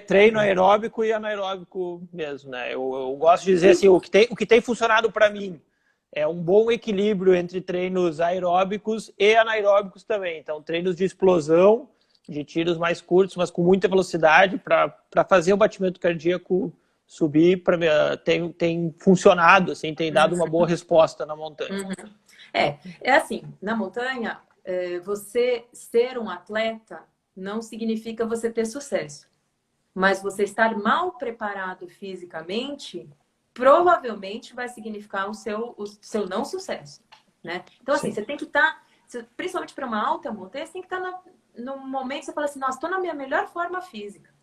[SPEAKER 1] Treino aeróbico e anaeróbico mesmo, né? Eu gosto de dizer assim, o que tem funcionado para mim é um bom equilíbrio entre treinos aeróbicos e anaeróbicos também. Então, treinos de explosão, de tiros mais curtos, mas com muita velocidade, para fazer o batimento cardíaco subir, tem funcionado, assim, tem dado uma boa resposta na montanha.
[SPEAKER 2] Uhum. É assim, na montanha, você ser um atleta não significa você ter sucesso. Mas você estar mal preparado fisicamente provavelmente vai significar o seu não sucesso, né? Então, assim, você tem que estar, principalmente para uma alta montanha, você tem que estar no momento que você fala assim, nossa, estou na minha melhor forma física.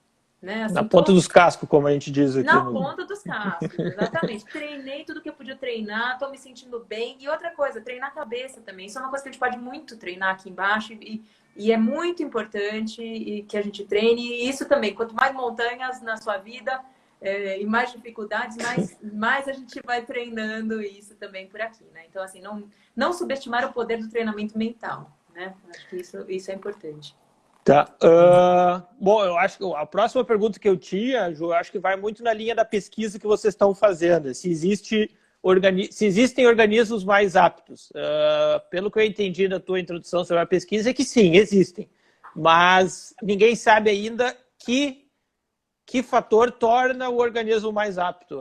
[SPEAKER 2] Né? Assim,
[SPEAKER 1] na ponta dos cascos, como a gente diz aqui.
[SPEAKER 2] Na ponta dos cascos, exatamente. Treinei tudo que eu podia treinar, estou me sentindo bem. E outra coisa, treinar a cabeça também. Isso é uma coisa que a gente pode muito treinar aqui embaixo e é muito importante que a gente treine. E isso também, quanto mais montanhas na sua vida e mais dificuldades, mais a gente vai treinando isso também por aqui, né? Então, assim, não subestimar o poder do treinamento mental, né? Acho que isso é importante.
[SPEAKER 1] Tá. Bom, eu acho que a próxima pergunta que eu tinha, Ju, eu acho que vai muito na linha da pesquisa que vocês estão fazendo. Se existem organismos mais aptos. Pelo que eu entendi da tua introdução sobre a pesquisa, é que sim, existem. Mas ninguém sabe ainda que fator torna o organismo mais apto.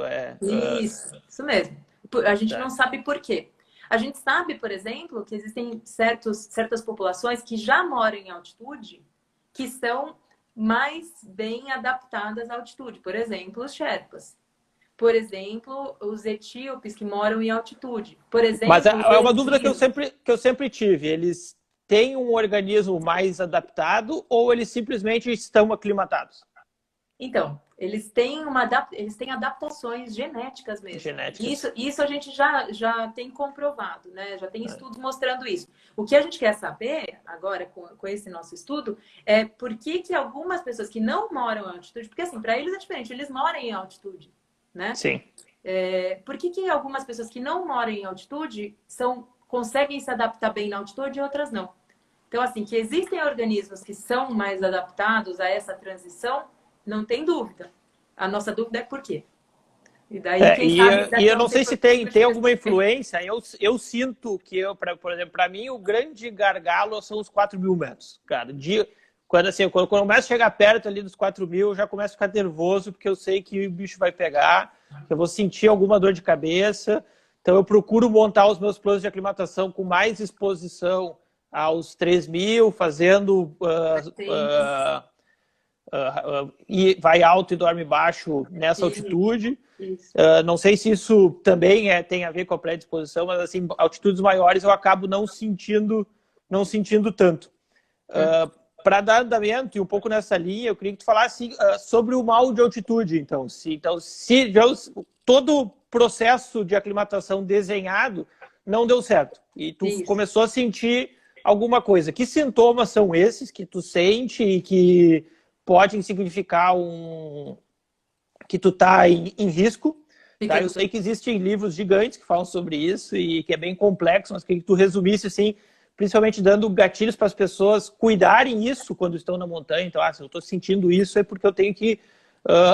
[SPEAKER 2] Isso mesmo. A gente não sabe por quê. A gente sabe, por exemplo, que existem certas populações que já moram em altitude que são mais bem adaptadas à altitude. Por exemplo, os Sherpas. Por exemplo, os etíopes que moram em altitude. Por exemplo,
[SPEAKER 1] mas é uma dúvida que eu sempre tive. Eles têm um organismo mais adaptado ou eles simplesmente estão aclimatados?
[SPEAKER 2] Então, Eles têm adaptações genéticas mesmo.
[SPEAKER 1] Genéticas.
[SPEAKER 2] Isso a gente já tem comprovado, né? Já tem estudos mostrando isso. O que a gente quer saber agora com esse nosso estudo é por que algumas pessoas que não moram em altitude, porque assim, para eles é diferente, eles moram em altitude, né?
[SPEAKER 1] Sim.
[SPEAKER 2] Por que algumas pessoas que não moram em altitude conseguem se adaptar bem na altitude e outras não? Então, assim, que existem organismos que são mais adaptados a essa transição, não tem dúvida. A nossa dúvida é por quê. E daí, quem sabe...
[SPEAKER 1] E eu não sei se tem alguma influência. Eu sinto que, por exemplo, para mim, o grande gargalo são os 4.000 metros. Cara, quando eu começo a chegar perto ali dos 4.000, eu já começo a ficar nervoso, porque eu sei que o bicho vai pegar, que eu vou sentir alguma dor de cabeça. Então, eu procuro montar os meus planos de aclimatação com mais exposição aos 3.000, fazendo... e vai alto e dorme baixo nessa altitude. Não sei se isso também tem a ver com a predisposição, mas assim, altitudes maiores eu acabo não sentindo tanto. Para dar andamento e um pouco nessa linha, eu queria que tu falasse sobre o mal de altitude. Então, se todo o processo de aclimatação desenhado não deu certo e tu começou a sentir alguma coisa, que sintomas são esses que tu sente e que podem significar que tu tá em risco? Tá? Eu sei que existem livros gigantes que falam sobre isso e que é bem complexo, mas queria que tu resumisse assim, principalmente dando gatilhos para as pessoas cuidarem isso quando estão na montanha. Então, se eu estou sentindo isso é porque eu tenho que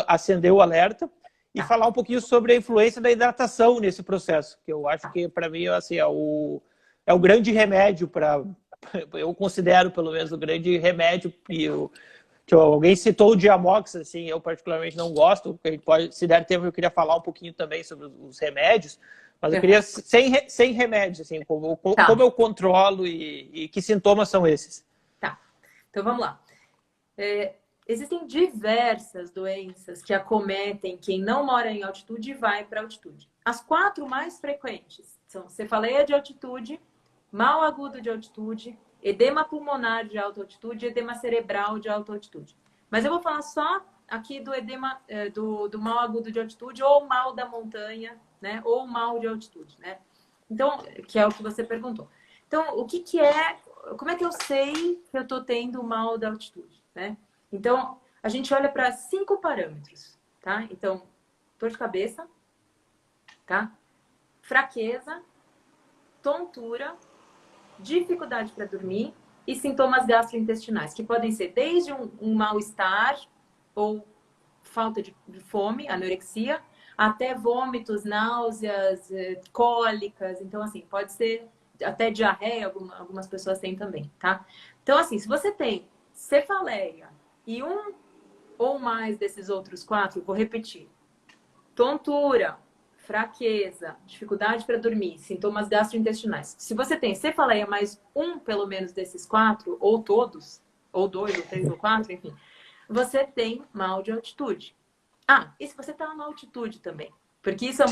[SPEAKER 1] acender o alerta e falar um pouquinho sobre a influência da hidratação nesse processo, que eu acho que para mim assim, é o grande remédio para... Eu considero, pelo menos, o grande remédio. Alguém citou o Diamox, assim, eu particularmente não gosto. A gente pode, se der tempo, eu queria falar um pouquinho também sobre os remédios, mas eu queria sem remédios, assim, como eu controlo e que sintomas são esses.
[SPEAKER 2] Tá, então vamos lá. Existem diversas doenças que acometem quem não mora em altitude e vai para altitude. As 4 mais frequentes são cefaleia de altitude, mal agudo de altitude, edema pulmonar de alta altitude e edema cerebral de alta altitude. Mas eu vou falar só aqui do edema do mal agudo de altitude ou mal da montanha, né? Ou mal de altitude, né? Então, que é o que você perguntou. Então, como é que eu sei que eu estou tendo mal da altitude, né? Então, a gente olha para 5 parâmetros, tá? Então, dor de cabeça, tá? Fraqueza, tontura, dificuldade para dormir e sintomas gastrointestinais, que podem ser desde um mal-estar ou falta de fome, anorexia, até vômitos, náuseas, cólicas. Então, assim, pode ser até diarreia, algumas pessoas têm também, tá? Então, assim, se você tem cefaleia e um ou mais desses outros 4, vou repetir: tontura, fraqueza, dificuldade para dormir, sintomas gastrointestinais. Se você tem cefaleia mais pelo menos desses 4, ou todos, ou 2, ou 3, ou 4, enfim, você tem mal de altitude. E se você está na altitude também? Porque isso é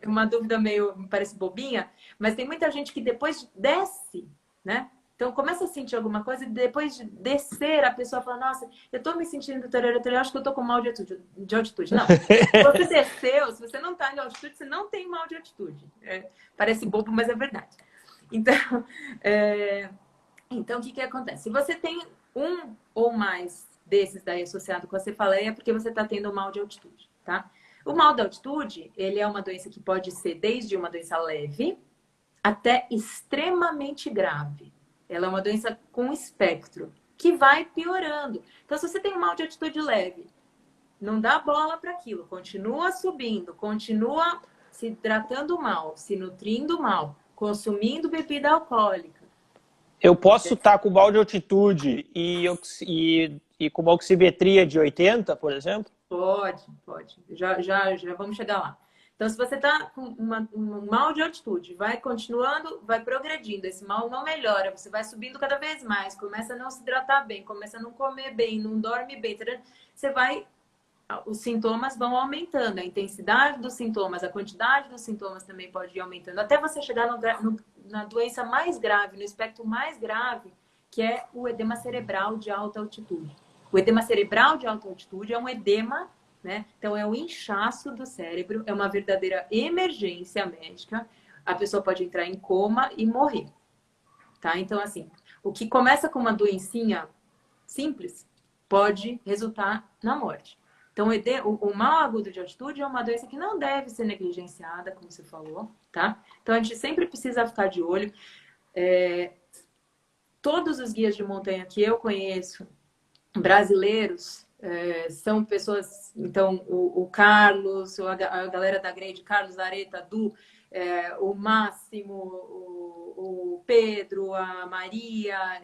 [SPEAKER 2] uma dúvida meio, parece bobinha, mas tem muita gente que depois desce, né? Então, começa a sentir alguma coisa e depois de descer, a pessoa fala: nossa, eu tô me sentindo eu acho que eu tô com mal de altitude. Não. Se você desceu, se você não tá em altitude, você não tem mal de altitude. Parece bobo, mas é verdade. Então, o que acontece? Se você tem um ou mais desses daí associado com a cefaleia, é porque você tá tendo mal de altitude, tá? O mal da altitude, ele é uma doença que pode ser desde uma doença leve até extremamente grave. Ela é uma doença com espectro, que vai piorando. Então, se você tem um mal de altitude leve, não dá bola para aquilo, continua subindo, continua se hidratando mal, se nutrindo mal, consumindo bebida alcoólica.
[SPEAKER 1] Eu posso estar com mal de altitude e com uma oximetria de 80, por exemplo?
[SPEAKER 2] Pode. Já vamos chegar lá. Então, se você está com um mal de altitude, vai continuando, vai progredindo, esse mal não melhora, você vai subindo cada vez mais, começa a não se hidratar bem, começa a não comer bem, não dorme bem, os sintomas vão aumentando, a intensidade dos sintomas, a quantidade dos sintomas também pode ir aumentando, até você chegar na doença mais grave, no espectro mais grave, que é o edema cerebral de alta altitude. O edema cerebral de alta altitude é um edema né? Então, é o inchaço do cérebro, é uma verdadeira emergência médica. A pessoa pode entrar em coma e morrer, tá? Então, assim, o que começa com uma doencinha simples pode resultar na morte. Então, o mal agudo de altitude é uma doença que não deve ser negligenciada, como você falou, tá? Então, a gente sempre precisa ficar de olho. Todos os guias de montanha que eu conheço, brasileiros, são pessoas... Então, o Carlos, a galera da Grade, Carlos, Areta, Du, o Máximo, o Pedro, a Maria...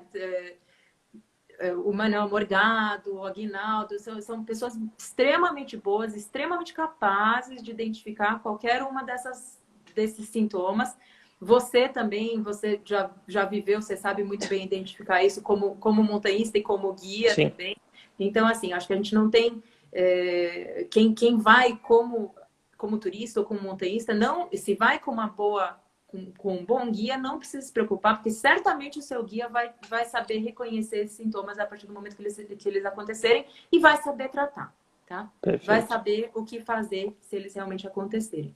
[SPEAKER 2] o Manuel Morgado, o Aguinaldo, são pessoas extremamente boas, extremamente capazes de identificar qualquer uma desses sintomas. Você também, você já viveu, você sabe muito bem identificar isso como montanhista e como guia. Sim. Também. Então, assim, acho que a gente não tem... quem vai como turista ou como montanhista, não, se vai com uma boa... Com um bom guia, não precisa se preocupar, porque certamente o seu guia vai saber reconhecer esses sintomas a partir do momento que eles acontecerem e vai saber tratar, tá? Perfeito. Vai saber o que fazer se eles realmente acontecerem.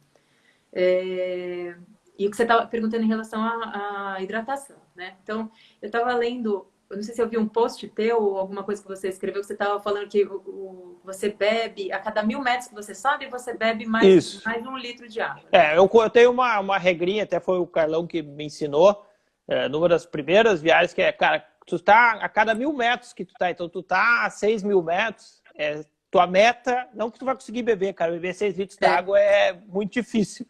[SPEAKER 2] E o que você estava perguntando em relação à hidratação, né? Então, eu estava lendo, eu não sei se eu vi um post teu ou alguma coisa que você escreveu, que você estava falando que você bebe, a cada 1000 metros que você sobe, você bebe mais 1 litro de água. Né?
[SPEAKER 1] Eu tenho uma regrinha, até foi o Carlão que me ensinou, numa das primeiras viagens, que cara, tu tá a cada 1000 metros que tu tá, então tu tá a 6.000 metros, tua meta, não que tu vai conseguir beber, cara, beber 6 litros de água é muito difícil,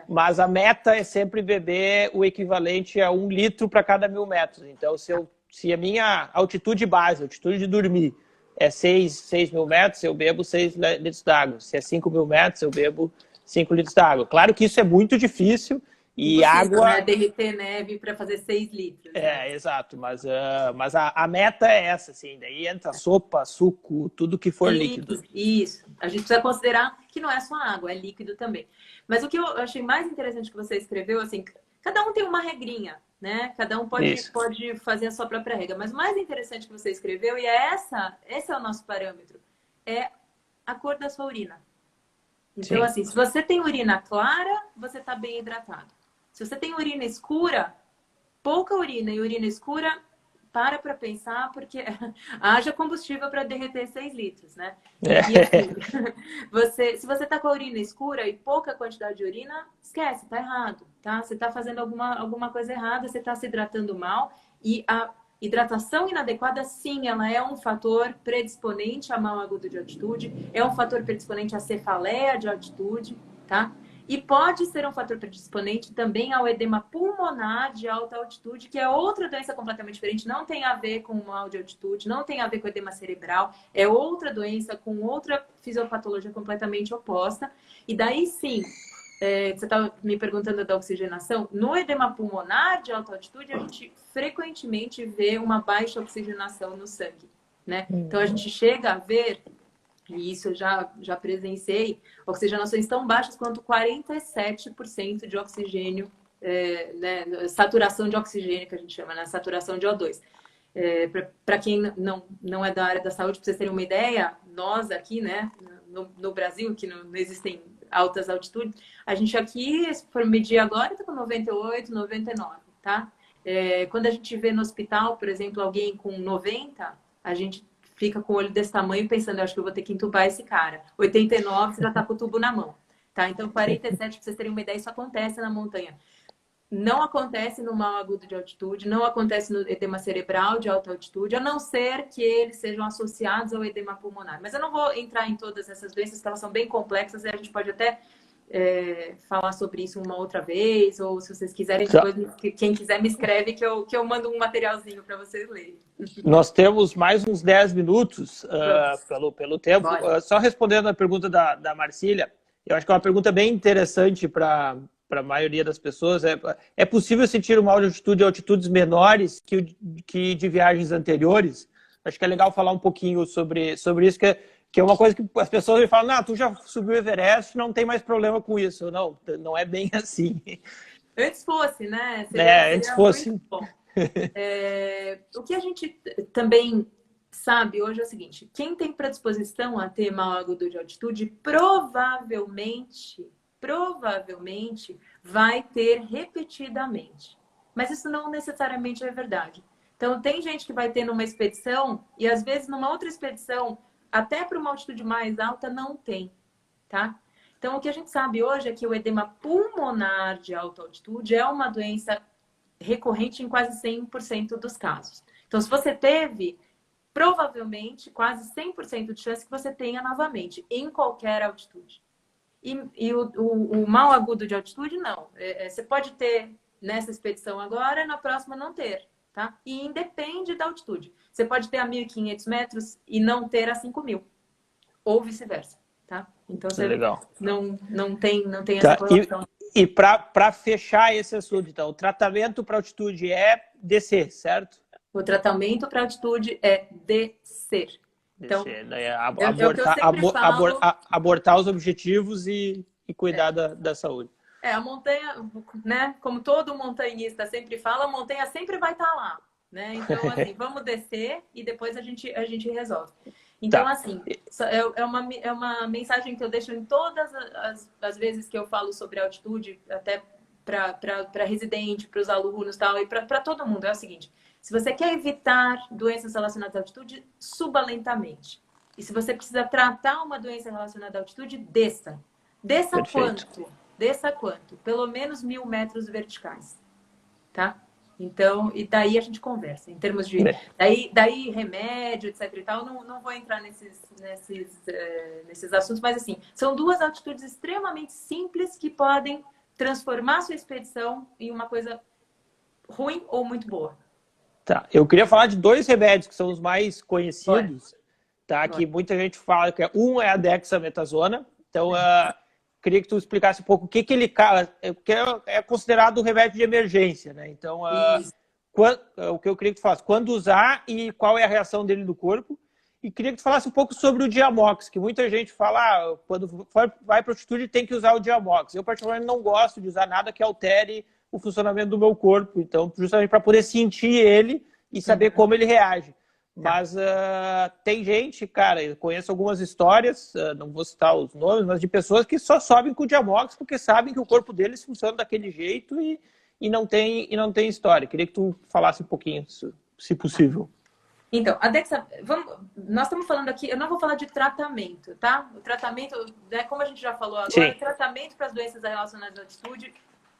[SPEAKER 1] mas a meta é sempre beber o equivalente a 1 litro para cada 1000 metros. Então, se a minha altitude base, altitude de dormir, é 6.000 metros, eu bebo 6 litros d'água. Se é 5.000 metros, eu bebo 5 litros d'água. Claro que isso é muito difícil. E água...
[SPEAKER 2] né? Derreter neve para fazer 6 litros. Né?
[SPEAKER 1] Exato. Mas a meta é essa, assim. Daí entra sopa, suco, tudo que for líquido.
[SPEAKER 2] Isso. A gente precisa considerar que não é só água, é líquido também. Mas o que eu achei mais interessante que você escreveu, assim, cada um tem uma regrinha, né? Cada um pode fazer a sua própria regra. Mas o mais interessante que você escreveu, e esse é o nosso parâmetro, é a cor da sua urina. Então, assim, se você tem urina clara, você está bem hidratado. Se você tem urina escura, pouca urina e urina escura, para pensar, porque haja combustível para derreter 6 litros, né? E assim, se você está com a urina escura e pouca quantidade de urina, esquece, tá errado, tá? Você está fazendo alguma coisa errada, você está se hidratando mal. E a hidratação inadequada, sim, ela é um fator predisponente a mal agudo de altitude, é um fator predisponente a cefaleia de altitude, tá? E pode ser um fator predisponente também ao edema pulmonar de alta altitude, que é outra doença completamente diferente, não tem a ver com mal de altitude, não tem a ver com edema cerebral, é outra doença com outra fisiopatologia completamente oposta. E daí sim, você estava me perguntando da oxigenação, no edema pulmonar de alta altitude, a gente frequentemente vê uma baixa oxigenação no sangue, né? Então a gente chega a ver... E isso eu já presenciei, oxigenações tão baixas quanto 47% de oxigênio, né, saturação de oxigênio, que a gente chama, né, saturação de O2. Para quem não é da área da saúde, para vocês terem uma ideia, nós aqui, né, no Brasil, que não existem altas altitudes, a gente aqui, se for medir agora, está com 98, 99, tá? Quando a gente vê no hospital, por exemplo, alguém com 90, a gente fica com o olho desse tamanho pensando, eu acho que eu vou ter que entubar esse cara. 89, você já tá com o tubo na mão, tá? Então, 47, pra vocês terem uma ideia, isso acontece na montanha. Não acontece no mal agudo de altitude, não acontece no edema cerebral de alta altitude, a não ser que eles sejam associados ao edema pulmonar. Mas eu não vou entrar em todas essas doenças, que elas são bem complexas, e a gente pode até falar sobre isso uma outra vez, ou se vocês quiserem, depois, quem quiser me escreve que eu mando um materialzinho para vocês lerem.
[SPEAKER 1] Nós temos mais uns 10 minutos pelo tempo. Só respondendo a pergunta da Marcília, eu acho que é uma pergunta bem interessante para a maioria das pessoas. É possível sentir o mal de altitude em altitudes menores que de viagens anteriores? Acho que é legal falar um pouquinho sobre isso, que é uma coisa que as pessoas me falam, não, tu já subiu o Everest, não tem mais problema com isso. Não é bem assim.
[SPEAKER 2] Antes fosse, né?
[SPEAKER 1] Antes fosse.
[SPEAKER 2] O que a gente também sabe hoje é o seguinte, quem tem predisposição a ter mal agudo de altitude, provavelmente vai ter repetidamente. Mas isso não necessariamente é verdade. Então, tem gente que vai ter numa expedição e, às vezes, numa outra expedição, até para uma altitude mais alta, não tem, tá? Então, o que a gente sabe hoje é que o edema pulmonar de alta altitude é uma doença recorrente em quase 100% dos casos. Então, se você teve, provavelmente, quase 100% de chance que você tenha novamente, em qualquer altitude. E o mal agudo de altitude, não. Você pode ter nessa expedição agora, na próxima não ter, tá? E independe da altitude. Você pode ter a 1.500 metros e não ter a 5.000. Ou vice-versa, tá? Então, você
[SPEAKER 1] Legal.
[SPEAKER 2] não tem
[SPEAKER 1] Tá.
[SPEAKER 2] essa correlação.
[SPEAKER 1] E para fechar esse assunto, então, o tratamento para altitude é descer, certo?
[SPEAKER 2] O tratamento para altitude é descer. Então,
[SPEAKER 1] Descer, né? Abortar os objetivos e cuidar da saúde.
[SPEAKER 2] A montanha, né? Como todo montanhista sempre fala, a montanha sempre vai estar lá, né? Então, assim, vamos descer e depois a gente resolve. Então, assim, é uma mensagem que eu deixo em todas as vezes que eu falo sobre altitude, até para residente, para os alunos tal, e para todo mundo. É o seguinte, se você quer evitar doenças relacionadas à altitude, suba lentamente. E se você precisa tratar uma doença relacionada à altitude, desça. Desça
[SPEAKER 1] Perfeito.
[SPEAKER 2] quanto? Desça quanto? Pelo menos 1.000 metros verticais, tá? Então, e daí a gente conversa. Em termos de... Daí remédio, etc e tal, não vou entrar nesses assuntos, mas assim, são duas altitudes extremamente simples que podem transformar sua expedição em uma coisa ruim ou muito boa.
[SPEAKER 1] Tá. Eu queria falar de dois remédios que são os mais conhecidos, tá? Que muita gente fala que um é a dexametasona. Então, queria que tu explicasse um pouco o que ele é considerado um remédio de emergência, né? Então, o que eu queria que tu falasse, quando usar e qual é a reação dele no corpo. E queria que tu falasse um pouco sobre o Diamox, que muita gente fala, quando vai para altitude tem que usar o Diamox. Eu, particularmente, não gosto de usar nada que altere o funcionamento do meu corpo. Então, justamente para poder sentir ele e saber como ele reage. Mas tem gente, cara, eu conheço algumas histórias, não vou citar os nomes, mas de pessoas que só sobem com o Diamox porque sabem que o corpo deles funciona daquele jeito e não tem história. Queria que tu falasse um pouquinho, se possível.
[SPEAKER 2] Então, nós estamos falando aqui, eu não vou falar de tratamento, tá? O tratamento, né, como a gente já falou agora, o tratamento para as doenças relacionadas à altitude,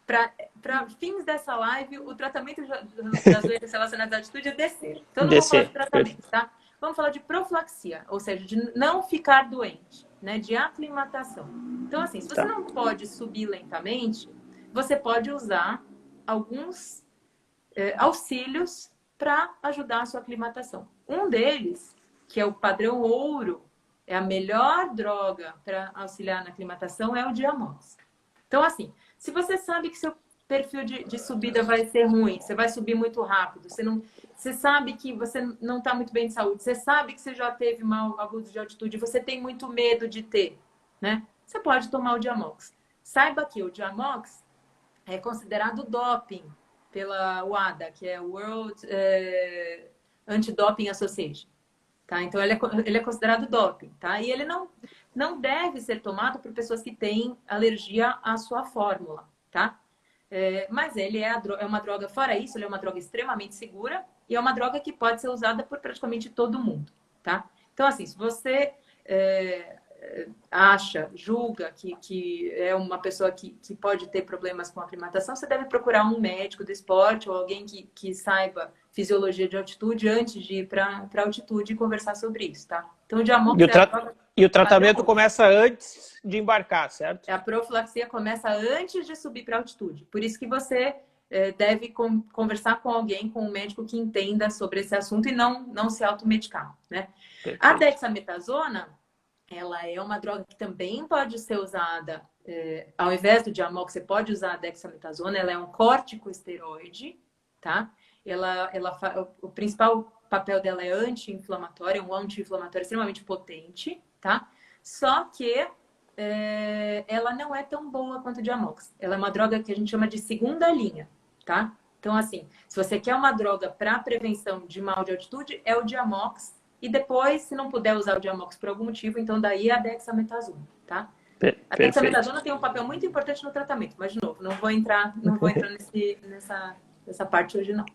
[SPEAKER 2] para fins dessa live, o tratamento das doenças relacionadas à altitude é descer. Então, não vou falar de tratamento, tá? Vamos falar de profilaxia, ou seja, de não ficar doente, né? De aclimatação. Então, assim, se você não pode subir lentamente, você pode usar alguns auxílios para ajudar a sua aclimatação. Um deles, que é o padrão ouro, é a melhor droga para auxiliar na aclimatação, é o Diamox. Então, assim, se você sabe que seu perfil de subida vai ser ruim, você vai subir muito rápido, você sabe que você não está muito bem de saúde, você sabe que você já teve mal agudo de altitude, você tem muito medo de ter, né? Você pode tomar o Diamox. Saiba que o Diamox é considerado doping pela WADA, que é World Anti-Doping Association. Tá? Então, ele é considerado doping. Tá? E ele não deve ser tomado por pessoas que têm alergia à sua fórmula. Tá? Mas ele é uma droga, fora isso, ele é uma droga extremamente segura e é uma droga que pode ser usada por praticamente todo mundo. Tá? Então, assim, se você julga que é uma pessoa que pode ter problemas com aclimatação, você deve procurar um médico do esporte ou alguém que saiba fisiologia de altitude antes de ir para altitude e conversar sobre isso, tá? Então, o Diamox
[SPEAKER 1] e o tratamento começa antes de embarcar, certo?
[SPEAKER 2] A profilaxia começa antes de subir para altitude. Por isso que você deve conversar com alguém, com um médico que entenda sobre esse assunto e não se automedicar, né? Perfeito. A dexametasona, ela é uma droga que também pode ser usada, ao invés do Diamox, você pode usar a dexametasona, ela é um corticosteroide, tá? O principal papel dela é anti-inflamatório, é um anti-inflamatório extremamente potente, tá? Só que ela não é tão boa quanto o Diamox. Ela é uma droga que a gente chama de segunda linha, tá? Então, assim, se você quer uma droga para prevenção de mal de altitude, é o Diamox. E depois, se não puder usar o Diamox por algum motivo, então daí a dexametasona, tá? A dexametasona tem um papel muito importante no tratamento, mas, de novo, não vou entrar nessa parte hoje, não.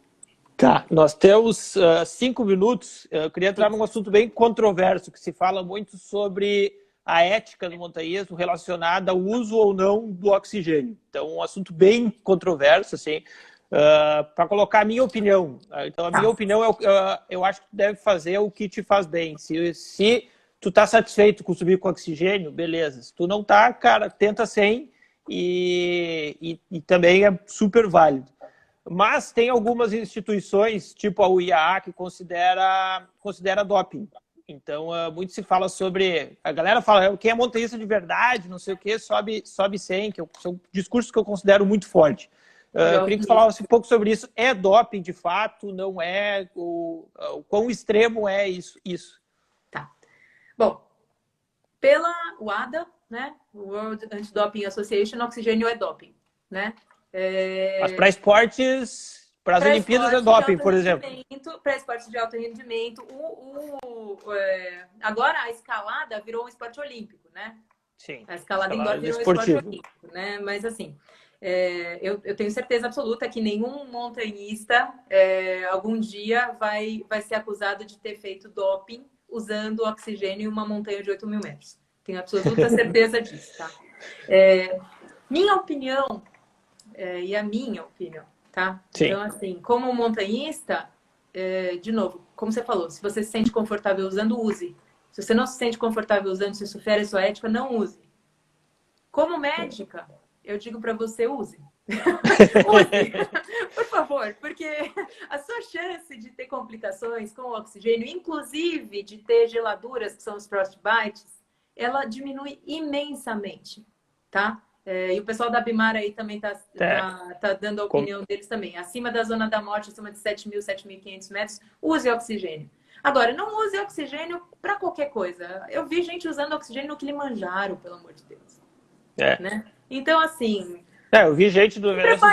[SPEAKER 1] Tá, nós temos 5 minutos. Eu queria entrar num assunto bem controverso, que se fala muito sobre a ética do montanhismo relacionada ao uso ou não do oxigênio. Então, um assunto bem controverso, assim, para colocar a minha opinião. Então, a minha opinião eu acho que tu deve fazer o que te faz bem. Se tu tá satisfeito com subir com oxigênio, beleza. Se tu não tá, cara, tenta sem e também é super válido. Mas tem algumas instituições, tipo a UIAA, que considera doping. Então, muito se fala sobre... A galera fala, quem é montanhista de verdade, não sei o quê, sobe 100, que são discursos que eu considero muito forte. Eu queria que você falasse um pouco sobre isso. É doping, de fato? Não é? O quão extremo é isso?
[SPEAKER 2] Tá. Bom, pela WADA, né? World Anti-Doping Association, oxigênio é doping, né?
[SPEAKER 1] Mas para esportes, para as Olimpíadas é doping, por exemplo.
[SPEAKER 2] Para esportes de alto rendimento. Agora a escalada virou um esporte olímpico, né?
[SPEAKER 1] Sim.
[SPEAKER 2] A escalada indoor virou um esporte olímpico, né? Mas assim, eu tenho certeza absoluta que nenhum montanhista algum dia vai ser acusado de ter feito doping usando oxigênio em uma montanha de 8.000 metros. Tenho absoluta certeza disso, tá? Minha opinião... e a minha opinião, tá?
[SPEAKER 1] Sim.
[SPEAKER 2] Então, assim, como montanhista, de novo, como você falou, se você se sente confortável usando, use. Se você não se sente confortável usando, se isso fere a sua ética, não use. Como médica, eu digo para você, use. Use, por favor, porque a sua chance de ter complicações com o oxigênio, inclusive de ter geladuras, que são os frostbites, ela diminui imensamente, tá? E o pessoal da Abimar aí também tá dando a opinião deles também. Acima da zona da morte, acima de 7.000, 7.500 metros, use oxigênio. Agora, não use oxigênio para qualquer coisa. Eu vi gente usando oxigênio no Kilimanjaro, pelo amor de Deus. Né? Então, assim...
[SPEAKER 1] eu vi gente do Everest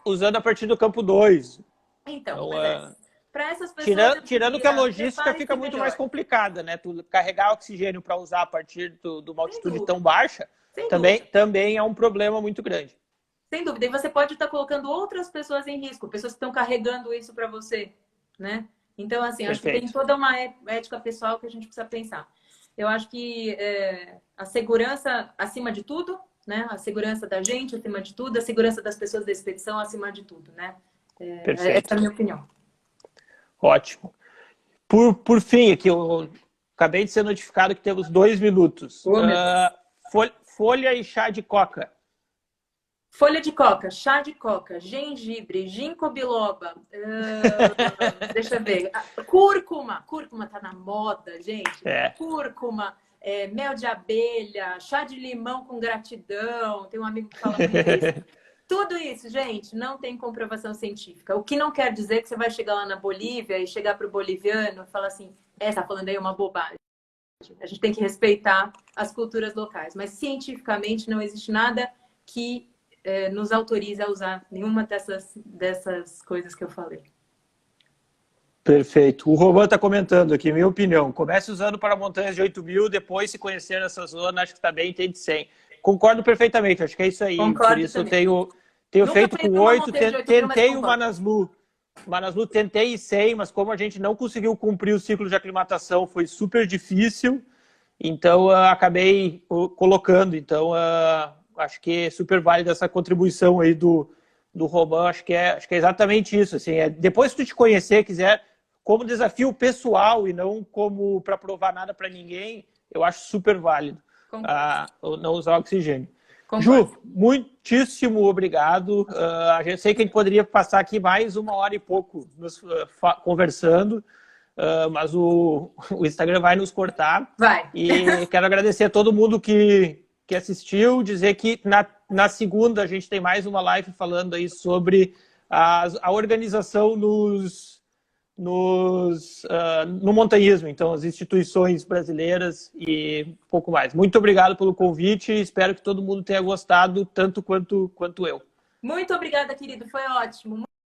[SPEAKER 1] usando a partir do campo 2.
[SPEAKER 2] Então, para essas pessoas...
[SPEAKER 1] Tirando que a logística fica muito mais complicada, né? Tu carregar oxigênio para usar a partir de uma altitude tão baixa... Também é um problema muito grande.
[SPEAKER 2] Sem dúvida. E você pode estar colocando outras pessoas em risco, pessoas que estão carregando isso para você, né? Então, assim, acho que tem toda uma ética pessoal que a gente precisa pensar. Eu acho que a segurança acima de tudo, né? A segurança da gente acima de tudo, a segurança das pessoas da expedição acima de tudo, né? Essa é a minha opinião.
[SPEAKER 1] Ótimo. Por fim, aqui, eu acabei de ser notificado que temos 2 minutos. Folha e chá de coca.
[SPEAKER 2] Folha de coca, chá de coca, gengibre, ginkgo biloba, deixa eu ver, cúrcuma tá na moda, gente. Cúrcuma, mel de abelha, chá de limão com gratidão, tem um amigo que fala muito isso. Tudo isso, gente, não tem comprovação científica. O que não quer dizer que você vai chegar lá na Bolívia e chegar para o boliviano e falar assim, tá falando aí uma bobagem. A gente tem que respeitar as culturas locais. Mas, cientificamente, não existe nada que nos autorize a usar nenhuma dessas coisas que eu falei.
[SPEAKER 1] Perfeito. O Roman está comentando aqui, minha opinião. Comece usando para montanhas de 8.000, depois, se conhecer nessa zona, acho que está bem, tem de 100. Concordo perfeitamente, acho que é isso aí.
[SPEAKER 2] Concordo
[SPEAKER 1] Por isso
[SPEAKER 2] também.
[SPEAKER 1] eu tenho feito com 8, tentei o Manaslu. Manaslu tentei ir 100, mas como a gente não conseguiu cumprir o ciclo de aclimatação, foi super difícil, então acabei colocando. Então, acho que é super válida essa contribuição aí do Roman, acho que é exatamente isso. Assim, depois que tu te conhecer, quiser, como desafio pessoal e não como para provar nada para ninguém, eu acho super válido não usar oxigênio.
[SPEAKER 2] Concordo.
[SPEAKER 1] Ju, muitíssimo obrigado. A gente sei que a gente poderia passar aqui mais 1 hora e pouco conversando, mas o Instagram vai nos cortar.
[SPEAKER 2] Vai.
[SPEAKER 1] E quero agradecer a todo mundo que assistiu, dizer que na segunda a gente tem mais uma live falando aí sobre a organização no montanhismo, então as instituições brasileiras e um pouco mais. Muito obrigado pelo convite, espero que todo mundo tenha gostado tanto quanto eu.
[SPEAKER 2] Muito obrigada, querido, foi ótimo.